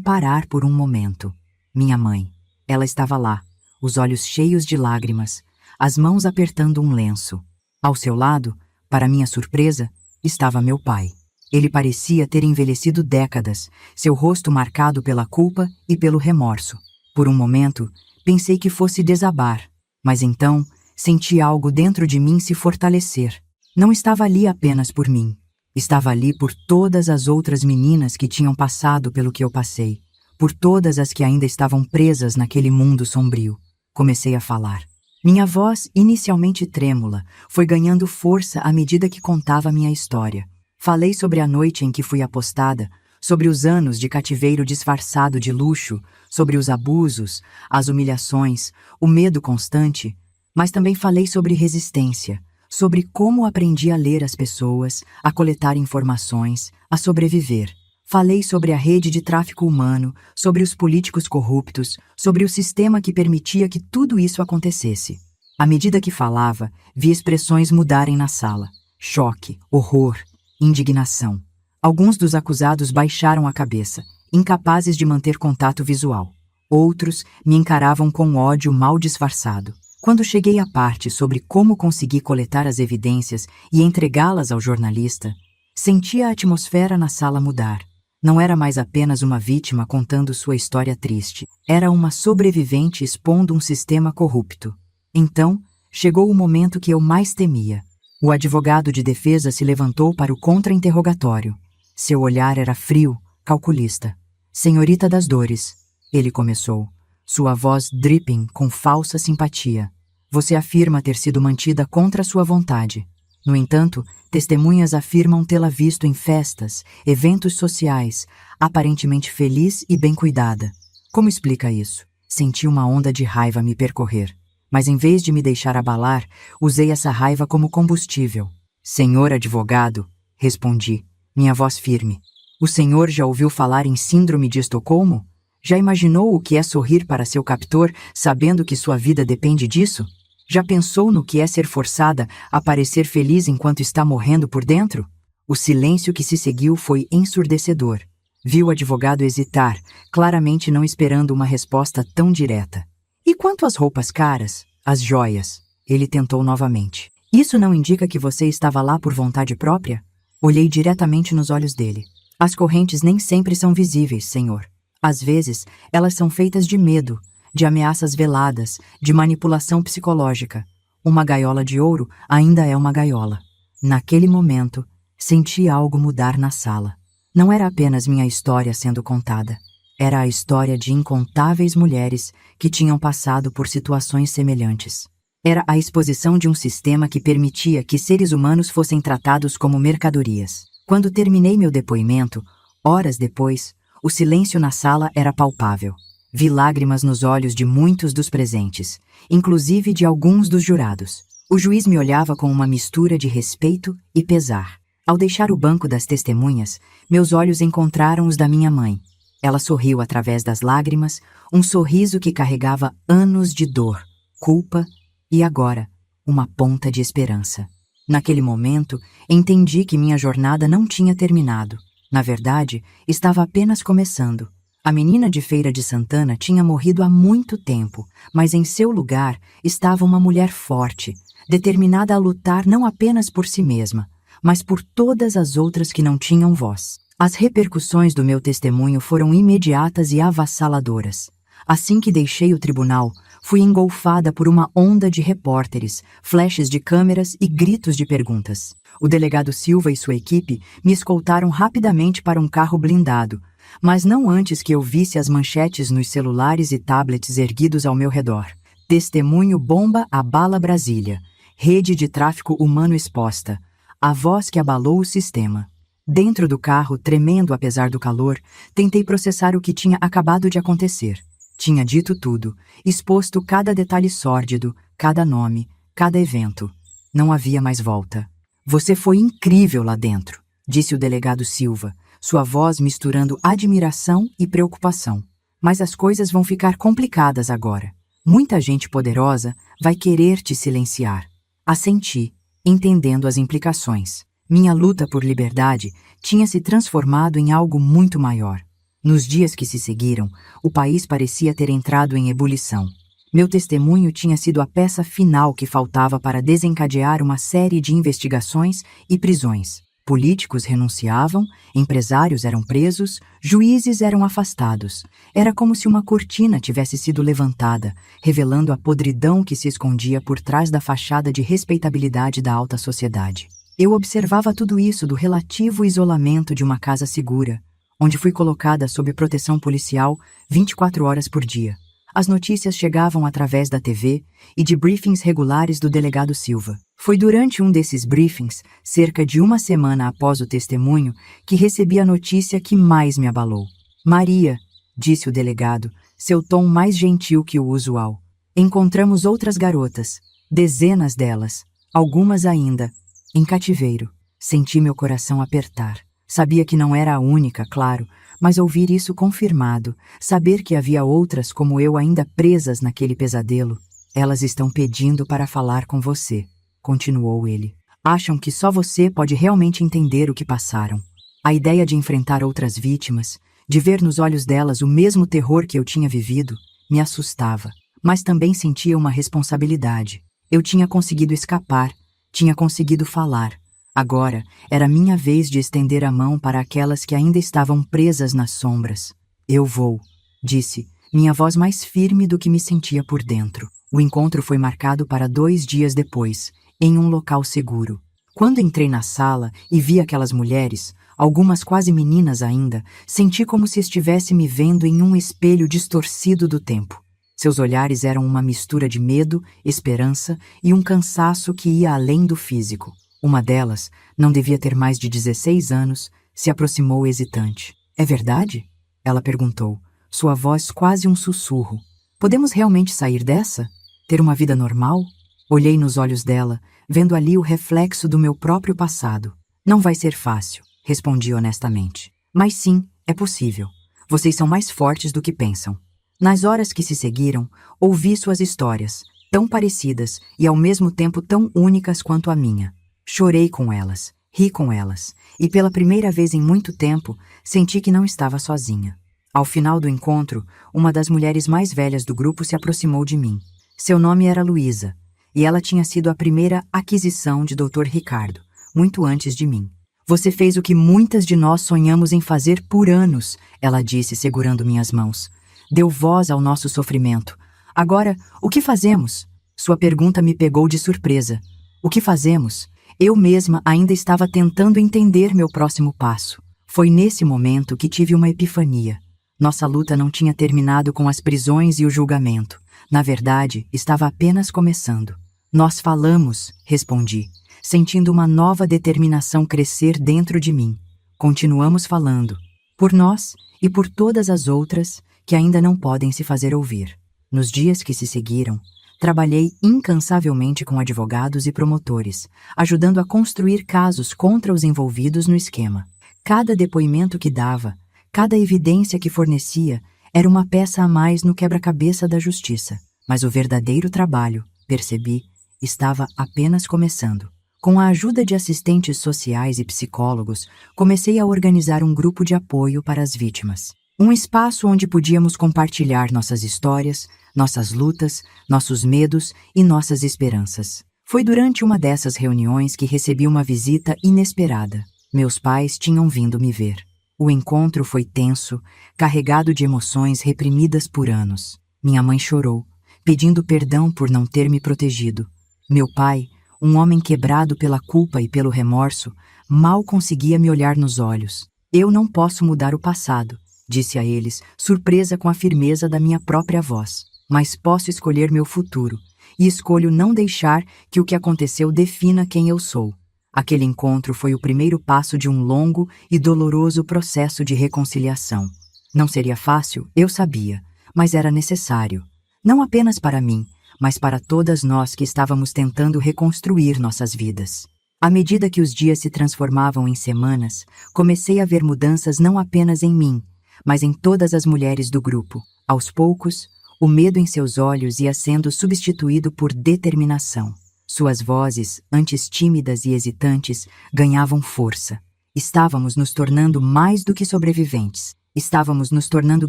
S1: parar por um momento. Minha mãe. Ela estava lá, os olhos cheios de lágrimas, as mãos apertando um lenço. Ao seu lado, para minha surpresa, estava meu pai. Ele parecia ter envelhecido décadas, seu rosto marcado pela culpa e pelo remorso. Por um momento, pensei que fosse desabar, mas então senti algo dentro de mim se fortalecer. Não estava ali apenas por mim. Estava ali por todas as outras meninas que tinham passado pelo que eu passei, por todas as que ainda estavam presas naquele mundo sombrio. Comecei a falar. Minha voz, inicialmente trêmula, foi ganhando força à medida que contava minha história. Falei sobre a noite em que fui apostada, sobre os anos de cativeiro disfarçado de luxo, sobre os abusos, as humilhações, o medo constante, mas também falei sobre resistência, sobre como aprendi a ler as pessoas, a coletar informações, a sobreviver. Falei sobre a rede de tráfico humano, sobre os políticos corruptos, sobre o sistema que permitia que tudo isso acontecesse. À medida que falava, vi expressões mudarem na sala. Choque, horror, indignação. Alguns dos acusados baixaram a cabeça, incapazes de manter contato visual. Outros me encaravam com ódio mal disfarçado. Quando cheguei à parte sobre como consegui coletar as evidências e entregá-las ao jornalista, senti a atmosfera na sala mudar. Não era mais apenas uma vítima contando sua história triste. Era uma sobrevivente expondo um sistema corrupto. Então, chegou o momento que eu mais temia. O advogado de defesa se levantou para o contra-interrogatório. Seu olhar era frio, calculista. Senhorita das Dores, ele começou, sua voz dripping com falsa simpatia. Você afirma ter sido mantida contra sua vontade. No entanto, testemunhas afirmam tê-la visto em festas, eventos sociais, aparentemente feliz e bem cuidada. Como explica isso? Senti uma onda de raiva me percorrer. Mas em vez de me deixar abalar, usei essa raiva como combustível. Senhor advogado, respondi, minha voz firme. O senhor já ouviu falar em síndrome de Estocolmo? Já imaginou o que é sorrir para seu captor, sabendo que sua vida depende disso? Já pensou no que é ser forçada a parecer feliz enquanto está morrendo por dentro? O silêncio que se seguiu foi ensurdecedor. Vi o advogado hesitar, claramente não esperando uma resposta tão direta. E quanto às roupas caras, às joias? Ele tentou novamente. Isso não indica que você estava lá por vontade própria? Olhei diretamente nos olhos dele. As correntes nem sempre são visíveis, senhor. Às vezes, elas são feitas de medo, de ameaças veladas, de manipulação psicológica. Uma gaiola de ouro ainda é uma gaiola. Naquele momento, senti algo mudar na sala. Não era apenas minha história sendo contada. Era a história de incontáveis mulheres que tinham passado por situações semelhantes. Era a exposição de um sistema que permitia que seres humanos fossem tratados como mercadorias. Quando terminei meu depoimento, horas depois, o silêncio na sala era palpável. Vi lágrimas nos olhos de muitos dos presentes, inclusive de alguns dos jurados. O juiz me olhava com uma mistura de respeito e pesar. Ao deixar o banco das testemunhas, meus olhos encontraram os da minha mãe. Ela sorriu através das lágrimas, um sorriso que carregava anos de dor, culpa e agora, uma ponta de esperança. Naquele momento, entendi que minha jornada não tinha terminado. Na verdade, estava apenas começando. A menina de Feira de Santana tinha morrido há muito tempo, mas em seu lugar estava uma mulher forte, determinada a lutar não apenas por si mesma, mas por todas as outras que não tinham voz. As repercussões do meu testemunho foram imediatas e avassaladoras. Assim que deixei o tribunal, fui engolfada por uma onda de repórteres, flashes de câmeras e gritos de perguntas. O delegado Silva e sua equipe me escoltaram rapidamente para um carro blindado, mas não antes que eu visse as manchetes nos celulares e tablets erguidos ao meu redor. Testemunho bomba abala Brasília. Rede de tráfico humano exposta. A voz que abalou o sistema. Dentro do carro, tremendo apesar do calor, tentei processar o que tinha acabado de acontecer. Tinha dito tudo, exposto cada detalhe sórdido, cada nome, cada evento. Não havia mais volta. Você foi incrível lá dentro, disse o delegado Silva, sua voz misturando admiração e preocupação. Mas as coisas vão ficar complicadas agora. Muita gente poderosa vai querer te silenciar. Assenti, entendendo as implicações. Minha luta por liberdade tinha se transformado em algo muito maior. Nos dias que se seguiram, o país parecia ter entrado em ebulição. Meu testemunho tinha sido a peça final que faltava para desencadear uma série de investigações e prisões. Políticos renunciavam, empresários eram presos, juízes eram afastados. Era como se uma cortina tivesse sido levantada, revelando a podridão que se escondia por trás da fachada de respeitabilidade da alta sociedade. Eu observava tudo isso do relativo isolamento de uma casa segura, onde fui colocada sob proteção policial 24 horas por dia. As notícias chegavam através da TV e de briefings regulares do delegado Silva. Foi durante um desses briefings, cerca de uma semana após o testemunho, que recebi a notícia que mais me abalou. Maria, disse o delegado, seu tom mais gentil que o usual. Encontramos outras garotas, dezenas delas, algumas ainda, em cativeiro. Senti meu coração apertar. Sabia que não era a única, claro, mas ouvir isso confirmado, saber que havia outras como eu ainda presas naquele pesadelo. Elas estão pedindo para falar com você, continuou ele. Acham que só você pode realmente entender o que passaram. A ideia de enfrentar outras vítimas, de ver nos olhos delas o mesmo terror que eu tinha vivido, me assustava, mas também sentia uma responsabilidade. Eu tinha conseguido escapar, tinha conseguido falar. Agora, era minha vez de estender a mão para aquelas que ainda estavam presas nas sombras. Eu vou, disse, minha voz mais firme do que me sentia por dentro. O encontro foi marcado para 2 dias depois, em um local seguro. Quando entrei na sala e vi aquelas mulheres, algumas quase meninas ainda, senti como se estivesse me vendo em um espelho distorcido do tempo. Seus olhares eram uma mistura de medo, esperança e um cansaço que ia além do físico. Uma delas, não devia ter mais de 16 anos, se aproximou hesitante. É verdade? Ela perguntou, sua voz quase um sussurro. Podemos realmente sair dessa? Ter uma vida normal? Olhei nos olhos dela, vendo ali o reflexo do meu próprio passado. Não vai ser fácil, respondi honestamente. Mas sim, é possível. Vocês são mais fortes do que pensam. Nas horas que se seguiram, ouvi suas histórias, tão parecidas e ao mesmo tempo tão únicas quanto a minha. Chorei com elas, ri com elas, e pela primeira vez em muito tempo, senti que não estava sozinha. Ao final do encontro, uma das mulheres mais velhas do grupo se aproximou de mim. Seu nome era Luísa, e ela tinha sido a primeira aquisição de Dr. Ricardo, muito antes de mim. Você fez o que muitas de nós sonhamos em fazer por anos, ela disse, segurando minhas mãos. Deu voz ao nosso sofrimento. Agora, o que fazemos? Sua pergunta me pegou de surpresa. O que fazemos? Eu mesma ainda estava tentando entender meu próximo passo. Foi nesse momento que tive uma epifania. Nossa luta não tinha terminado com as prisões e o julgamento. Na verdade, estava apenas começando. Nós falamos, respondi, sentindo uma nova determinação crescer dentro de mim. Continuamos falando. Por nós e por todas as outras que ainda não podem se fazer ouvir. Nos dias que se seguiram, trabalhei incansavelmente com advogados e promotores, ajudando a construir casos contra os envolvidos no esquema. Cada depoimento que dava, cada evidência que fornecia, era uma peça a mais no quebra-cabeça da justiça. Mas o verdadeiro trabalho, percebi, estava apenas começando. Com a ajuda de assistentes sociais e psicólogos, comecei a organizar um grupo de apoio para as vítimas. Um espaço onde podíamos compartilhar nossas histórias, nossas lutas, nossos medos e nossas esperanças. Foi durante uma dessas reuniões que recebi uma visita inesperada. Meus pais tinham vindo me ver. O encontro foi tenso, carregado de emoções reprimidas por anos. Minha mãe chorou, pedindo perdão por não ter me protegido. Meu pai, um homem quebrado pela culpa e pelo remorso, mal conseguia me olhar nos olhos. Eu não posso mudar o passado, disse a eles, surpresa com a firmeza da minha própria voz. Mas posso escolher meu futuro, e escolho não deixar que o que aconteceu defina quem eu sou. Aquele encontro foi o primeiro passo de um longo e doloroso processo de reconciliação. Não seria fácil, eu sabia, mas era necessário. Não apenas para mim, mas para todas nós que estávamos tentando reconstruir nossas vidas. À medida que os dias se transformavam em semanas, comecei a ver mudanças não apenas em mim, mas em todas as mulheres do grupo. Aos poucos, o medo em seus olhos ia sendo substituído por determinação. Suas vozes, antes tímidas e hesitantes, ganhavam força. Estávamos nos tornando mais do que sobreviventes. Estávamos nos tornando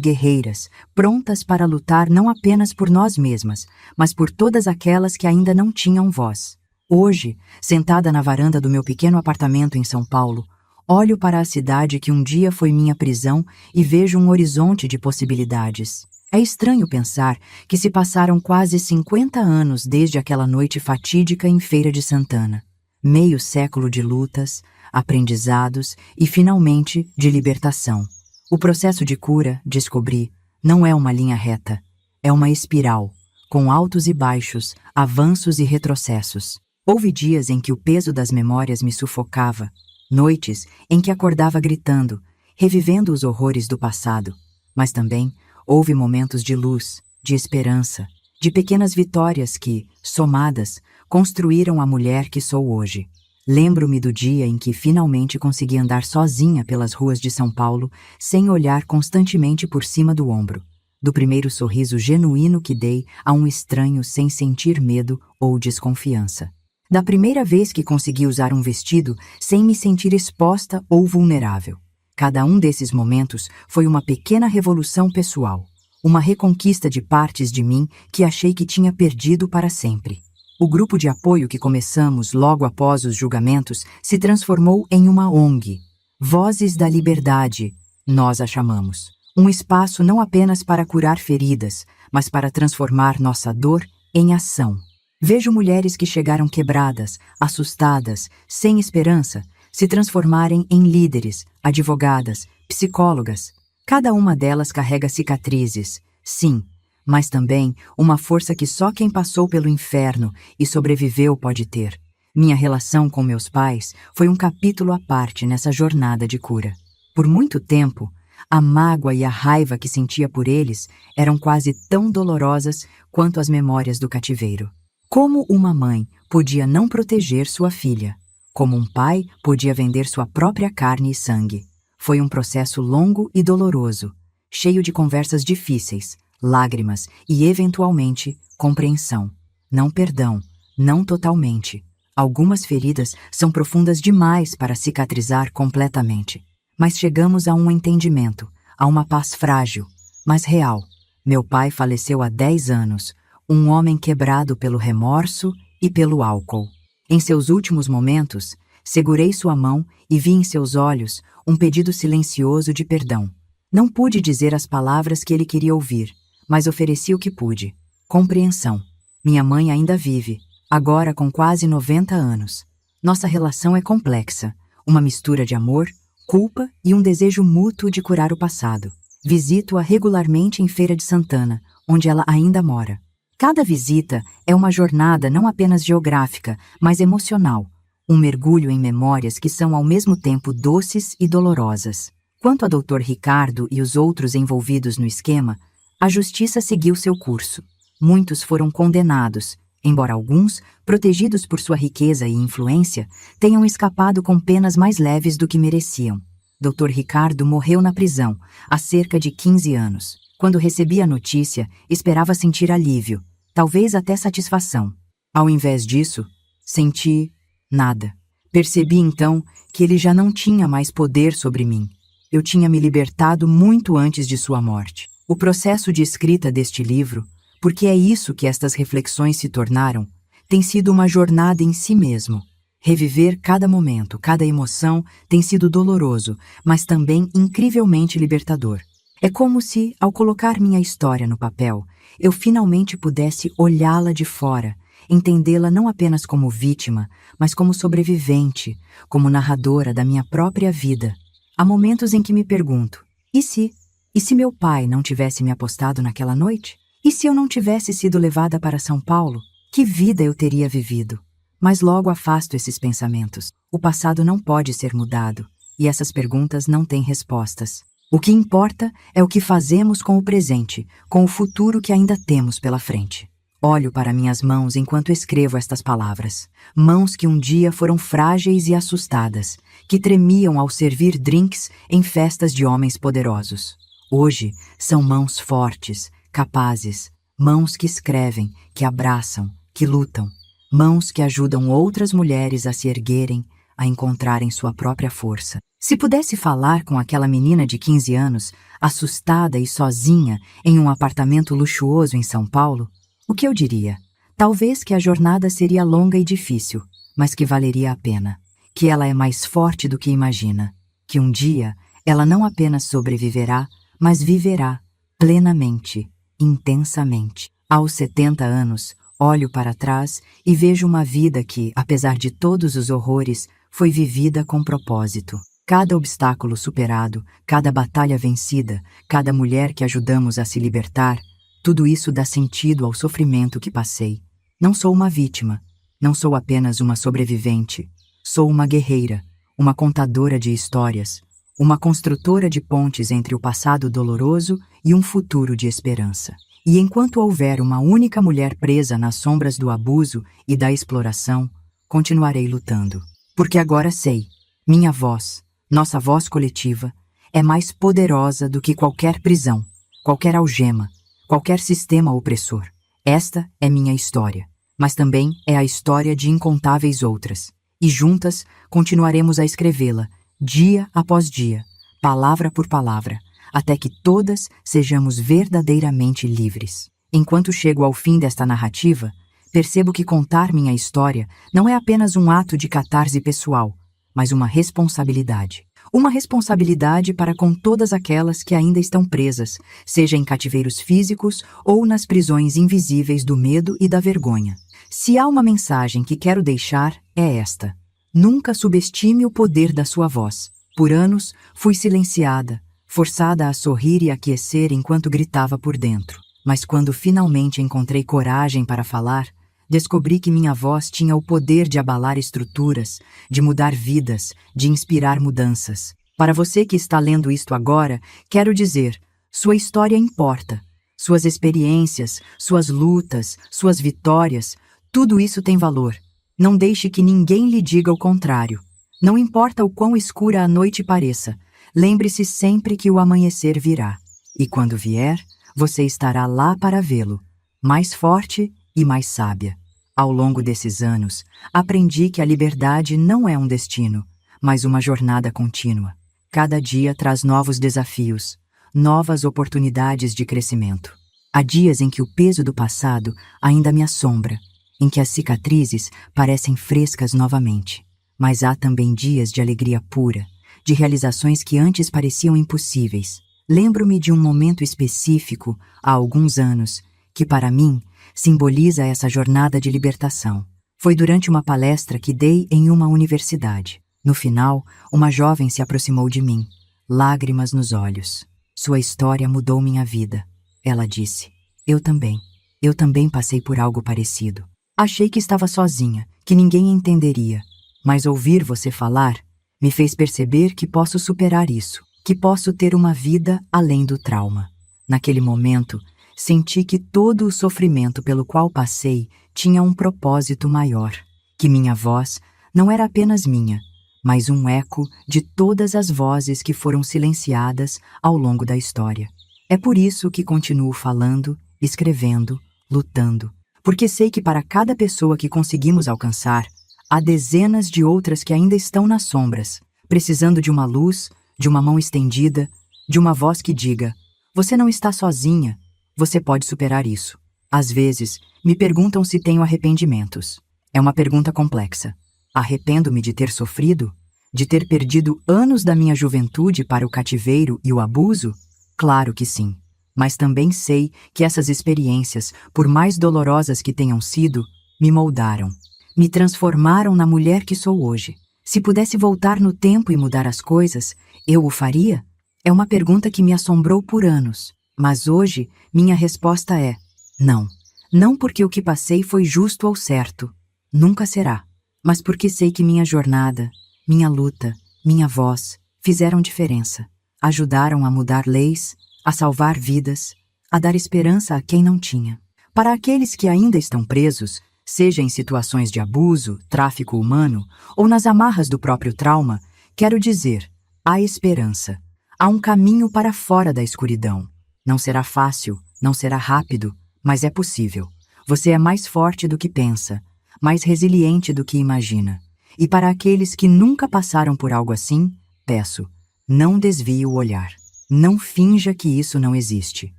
S1: guerreiras, prontas para lutar não apenas por nós mesmas, mas por todas aquelas que ainda não tinham voz. Hoje, sentada na varanda do meu pequeno apartamento em São Paulo, olho para a cidade que um dia foi minha prisão e vejo um horizonte de possibilidades. É estranho pensar que se passaram quase 50 anos desde aquela noite fatídica em Feira de Santana. Meio século de lutas, aprendizados e, finalmente, de libertação. O processo de cura, descobri, não é uma linha reta. É uma espiral, com altos e baixos, avanços e retrocessos. Houve dias em que o peso das memórias me sufocava, noites em que acordava gritando, revivendo os horrores do passado. Mas também houve momentos de luz, de esperança, de pequenas vitórias que, somadas, construíram a mulher que sou hoje. Lembro-me do dia em que finalmente consegui andar sozinha pelas ruas de São Paulo, sem olhar constantemente por cima do ombro. Do primeiro sorriso genuíno que dei a um estranho sem sentir medo ou desconfiança. Da primeira vez que consegui usar um vestido sem me sentir exposta ou vulnerável. Cada um desses momentos foi uma pequena revolução pessoal, uma reconquista de partes de mim que achei que tinha perdido para sempre. O grupo de apoio que começamos logo após os julgamentos se transformou em uma ONG. Vozes da Liberdade, nós a chamamos. Um espaço não apenas para curar feridas, mas para transformar nossa dor em ação. Vejo mulheres que chegaram quebradas, assustadas, sem esperança, se transformarem em líderes, advogadas, psicólogas. Cada uma delas carrega cicatrizes, sim, mas também uma força que só quem passou pelo inferno e sobreviveu pode ter. Minha relação com meus pais foi um capítulo à parte nessa jornada de cura. Por muito tempo, a mágoa e a raiva que sentia por eles eram quase tão dolorosas quanto as memórias do cativeiro. Como uma mãe podia não proteger sua filha? Como um pai podia vender sua própria carne e sangue? Foi um processo longo e doloroso, cheio de conversas difíceis, lágrimas e, eventualmente, compreensão. Não perdão, não totalmente. Algumas feridas são profundas demais para cicatrizar completamente. Mas chegamos a um entendimento, a uma paz frágil, mas real. Meu pai faleceu há 10 anos, um homem quebrado pelo remorso e pelo álcool. Em seus últimos momentos, segurei sua mão e vi em seus olhos um pedido silencioso de perdão. Não pude dizer as palavras que ele queria ouvir, mas ofereci o que pude. Compreensão. Minha mãe ainda vive, agora com quase 90 anos. Nossa relação é complexa, uma mistura de amor, culpa e um desejo mútuo de curar o passado. Visito-a regularmente em Feira de Santana, onde ela ainda mora. Cada visita é uma jornada não apenas geográfica, mas emocional, um mergulho em memórias que são ao mesmo tempo doces e dolorosas. Quanto a Dr. Ricardo e os outros envolvidos no esquema, A justiça seguiu seu curso. Muitos foram condenados, embora alguns, protegidos por sua riqueza e influência, tenham escapado com penas mais leves do que mereciam. Dr. Ricardo morreu na prisão, há cerca de 15 anos. Quando recebi a notícia, esperava sentir alívio, talvez até satisfação. Ao invés disso, senti nada. Percebi então que ele já não tinha mais poder sobre mim. Eu tinha me libertado muito antes de sua morte. O processo de escrita deste livro, porque é isso que estas reflexões se tornaram, tem sido uma jornada em si mesmo. Reviver cada momento, cada emoção tem sido doloroso, mas também incrivelmente libertador. É como se, ao colocar minha história no papel, eu finalmente pudesse olhá-la de fora, entendê-la não apenas como vítima, mas como sobrevivente, como narradora da minha própria vida. Há momentos em que me pergunto, e se? E se meu pai não tivesse me apostado naquela noite? E se eu não tivesse sido levada para São Paulo? Que vida eu teria vivido? Mas logo afasto esses pensamentos. O passado não pode ser mudado, e essas perguntas não têm respostas. O que importa é o que fazemos com o presente, com o futuro que ainda temos pela frente. Olho para minhas mãos enquanto escrevo estas palavras. Mãos que um dia foram frágeis e assustadas, que tremiam ao servir drinks em festas de homens poderosos. Hoje são mãos fortes, capazes, mãos que escrevem, que abraçam, que lutam. Mãos que ajudam outras mulheres a se erguerem, a encontrarem sua própria força. Se pudesse falar com aquela menina de 15 anos, assustada e sozinha em um apartamento luxuoso em São Paulo, o que eu diria? Talvez que a jornada seria longa e difícil, mas que valeria a pena. Que ela é mais forte do que imagina. Que um dia ela não apenas sobreviverá, mas viverá plenamente, intensamente. Aos 70 anos, olho para trás e vejo uma vida que, apesar de todos os horrores, foi vivida com propósito. Cada obstáculo superado, cada batalha vencida, cada mulher que ajudamos a se libertar, tudo isso dá sentido ao sofrimento que passei. Não sou uma vítima, não sou apenas uma sobrevivente. Sou uma guerreira, uma contadora de histórias, uma construtora de pontes entre o passado doloroso e um futuro de esperança. E enquanto houver uma única mulher presa nas sombras do abuso e da exploração, continuarei lutando. Porque agora sei, minha voz, nossa voz coletiva, é mais poderosa do que qualquer prisão, qualquer algema, qualquer sistema opressor. Esta é minha história, mas também é a história de incontáveis outras. E juntas continuaremos a escrevê-la, dia após dia, palavra por palavra, até que todas sejamos verdadeiramente livres. Enquanto chego ao fim desta narrativa, percebo que contar minha história não é apenas um ato de catarse pessoal, mas uma responsabilidade. Uma responsabilidade para com todas aquelas que ainda estão presas, seja em cativeiros físicos ou nas prisões invisíveis do medo e da vergonha. Se há uma mensagem que quero deixar, é esta. Nunca subestime o poder da sua voz. Por anos, fui silenciada, forçada a sorrir e aquecer enquanto gritava por dentro. Mas quando finalmente encontrei coragem para falar, descobri que minha voz tinha o poder de abalar estruturas, de mudar vidas, de inspirar mudanças. Para você que está lendo isto agora, quero dizer, sua história importa. Suas experiências, suas lutas, suas vitórias, tudo isso tem valor. Não deixe que ninguém lhe diga o contrário. Não importa o quão escura a noite pareça, lembre-se sempre que o amanhecer virá. E quando vier, você estará lá para vê-lo, mais forte e mais sábia. Ao longo desses anos, aprendi que a liberdade não é um destino, mas uma jornada contínua. Cada dia traz novos desafios, novas oportunidades de crescimento. Há dias em que o peso do passado ainda me assombra, em que as cicatrizes parecem frescas novamente. Mas há também dias de alegria pura, de realizações que antes pareciam impossíveis. Lembro-me de um momento específico, há alguns anos, que para mim simboliza essa jornada de libertação. Foi durante uma palestra que dei em uma universidade. No final, uma jovem se aproximou de mim, lágrimas nos olhos. Sua história mudou minha vida. Ela disse, eu também passei por algo parecido. Achei que estava sozinha, que ninguém entenderia. Mas ouvir você falar me fez perceber que posso superar isso, que posso ter uma vida além do trauma. Naquele momento, senti que todo o sofrimento pelo qual passei tinha um propósito maior, que minha voz não era apenas minha, mas um eco de todas as vozes que foram silenciadas ao longo da história. É por isso que continuo falando, escrevendo, lutando, porque sei que para cada pessoa que conseguimos alcançar, há dezenas de outras que ainda estão nas sombras, precisando de uma luz, de uma mão estendida, de uma voz que diga: você não está sozinha, você pode superar isso. Às vezes, me perguntam se tenho arrependimentos. É uma pergunta complexa. Arrependo-me de ter sofrido? De ter perdido anos da minha juventude para o cativeiro e o abuso? Claro que sim. Mas também sei que essas experiências, por mais dolorosas que tenham sido, me moldaram. Me transformaram na mulher que sou hoje. Se pudesse voltar no tempo e mudar as coisas, eu o faria? É uma pergunta que me assombrou por anos. Mas hoje, minha resposta é: não. Não porque o que passei foi justo ou certo. Nunca será. Mas porque sei que minha jornada, minha luta, minha voz fizeram diferença. Ajudaram a mudar leis, a salvar vidas, a dar esperança a quem não tinha. Para aqueles que ainda estão presos, seja em situações de abuso, tráfico humano ou nas amarras do próprio trauma, quero dizer: há esperança. Há um caminho para fora da escuridão. Não será fácil, não será rápido, mas é possível. Você é mais forte do que pensa, mais resiliente do que imagina. E para aqueles que nunca passaram por algo assim, peço: não desvie o olhar. Não finja que isso não existe.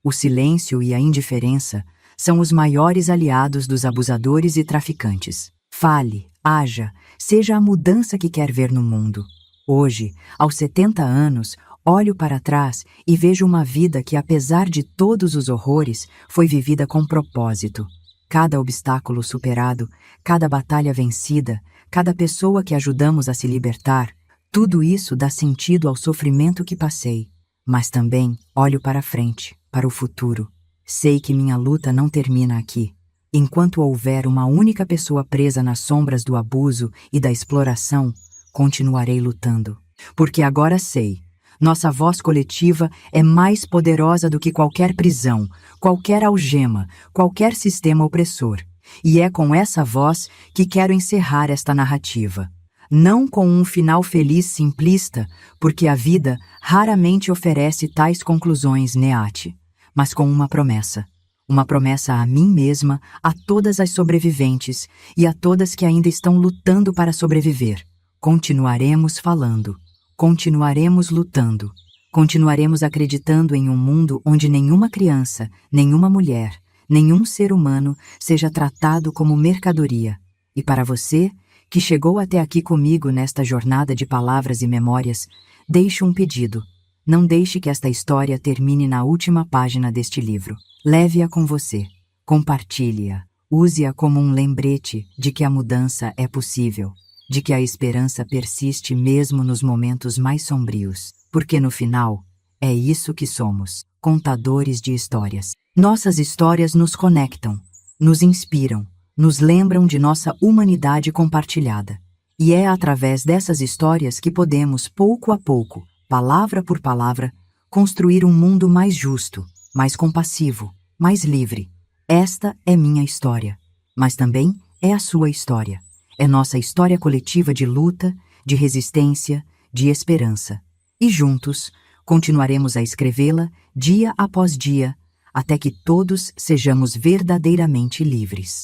S1: O silêncio e a indiferença são os maiores aliados dos abusadores e traficantes. Fale, haja, seja a mudança que quer ver no mundo. Hoje, aos 70 anos, olho para trás e vejo uma vida que, apesar de todos os horrores, foi vivida com propósito. Cada obstáculo superado, cada batalha vencida, cada pessoa que ajudamos a se libertar, tudo isso dá sentido ao sofrimento que passei. Mas também olho para frente, para o futuro. Sei que minha luta não termina aqui. Enquanto houver uma única pessoa presa nas sombras do abuso e da exploração, continuarei lutando. Porque agora sei, nossa voz coletiva é mais poderosa do que qualquer prisão, qualquer algema, qualquer sistema opressor. E é com essa voz que quero encerrar esta narrativa. Não com um final feliz simplista, porque a vida raramente oferece tais conclusões, Neate, mas com uma promessa. Uma promessa a mim mesma, a todas as sobreviventes e a todas que ainda estão lutando para sobreviver. Continuaremos falando, continuaremos lutando, continuaremos acreditando em um mundo onde nenhuma criança, nenhuma mulher, nenhum ser humano seja tratado como mercadoria. E para você, que chegou até aqui comigo nesta jornada de palavras e memórias, deixo um pedido. Não deixe que esta história termine na última página deste livro. Leve-a com você. Compartilhe-a. Use-a como um lembrete de que a mudança é possível, de que a esperança persiste mesmo nos momentos mais sombrios. Porque no final, é isso que somos, contadores de histórias. Nossas histórias nos conectam, nos inspiram, nos lembram de nossa humanidade compartilhada. E é através dessas histórias que podemos, pouco a pouco, palavra por palavra, construir um mundo mais justo, mais compassivo, mais livre. Esta é minha história, mas também é a sua história. É nossa história coletiva de luta, de resistência, de esperança. E juntos, continuaremos a escrevê-la dia após dia, até que todos sejamos verdadeiramente livres.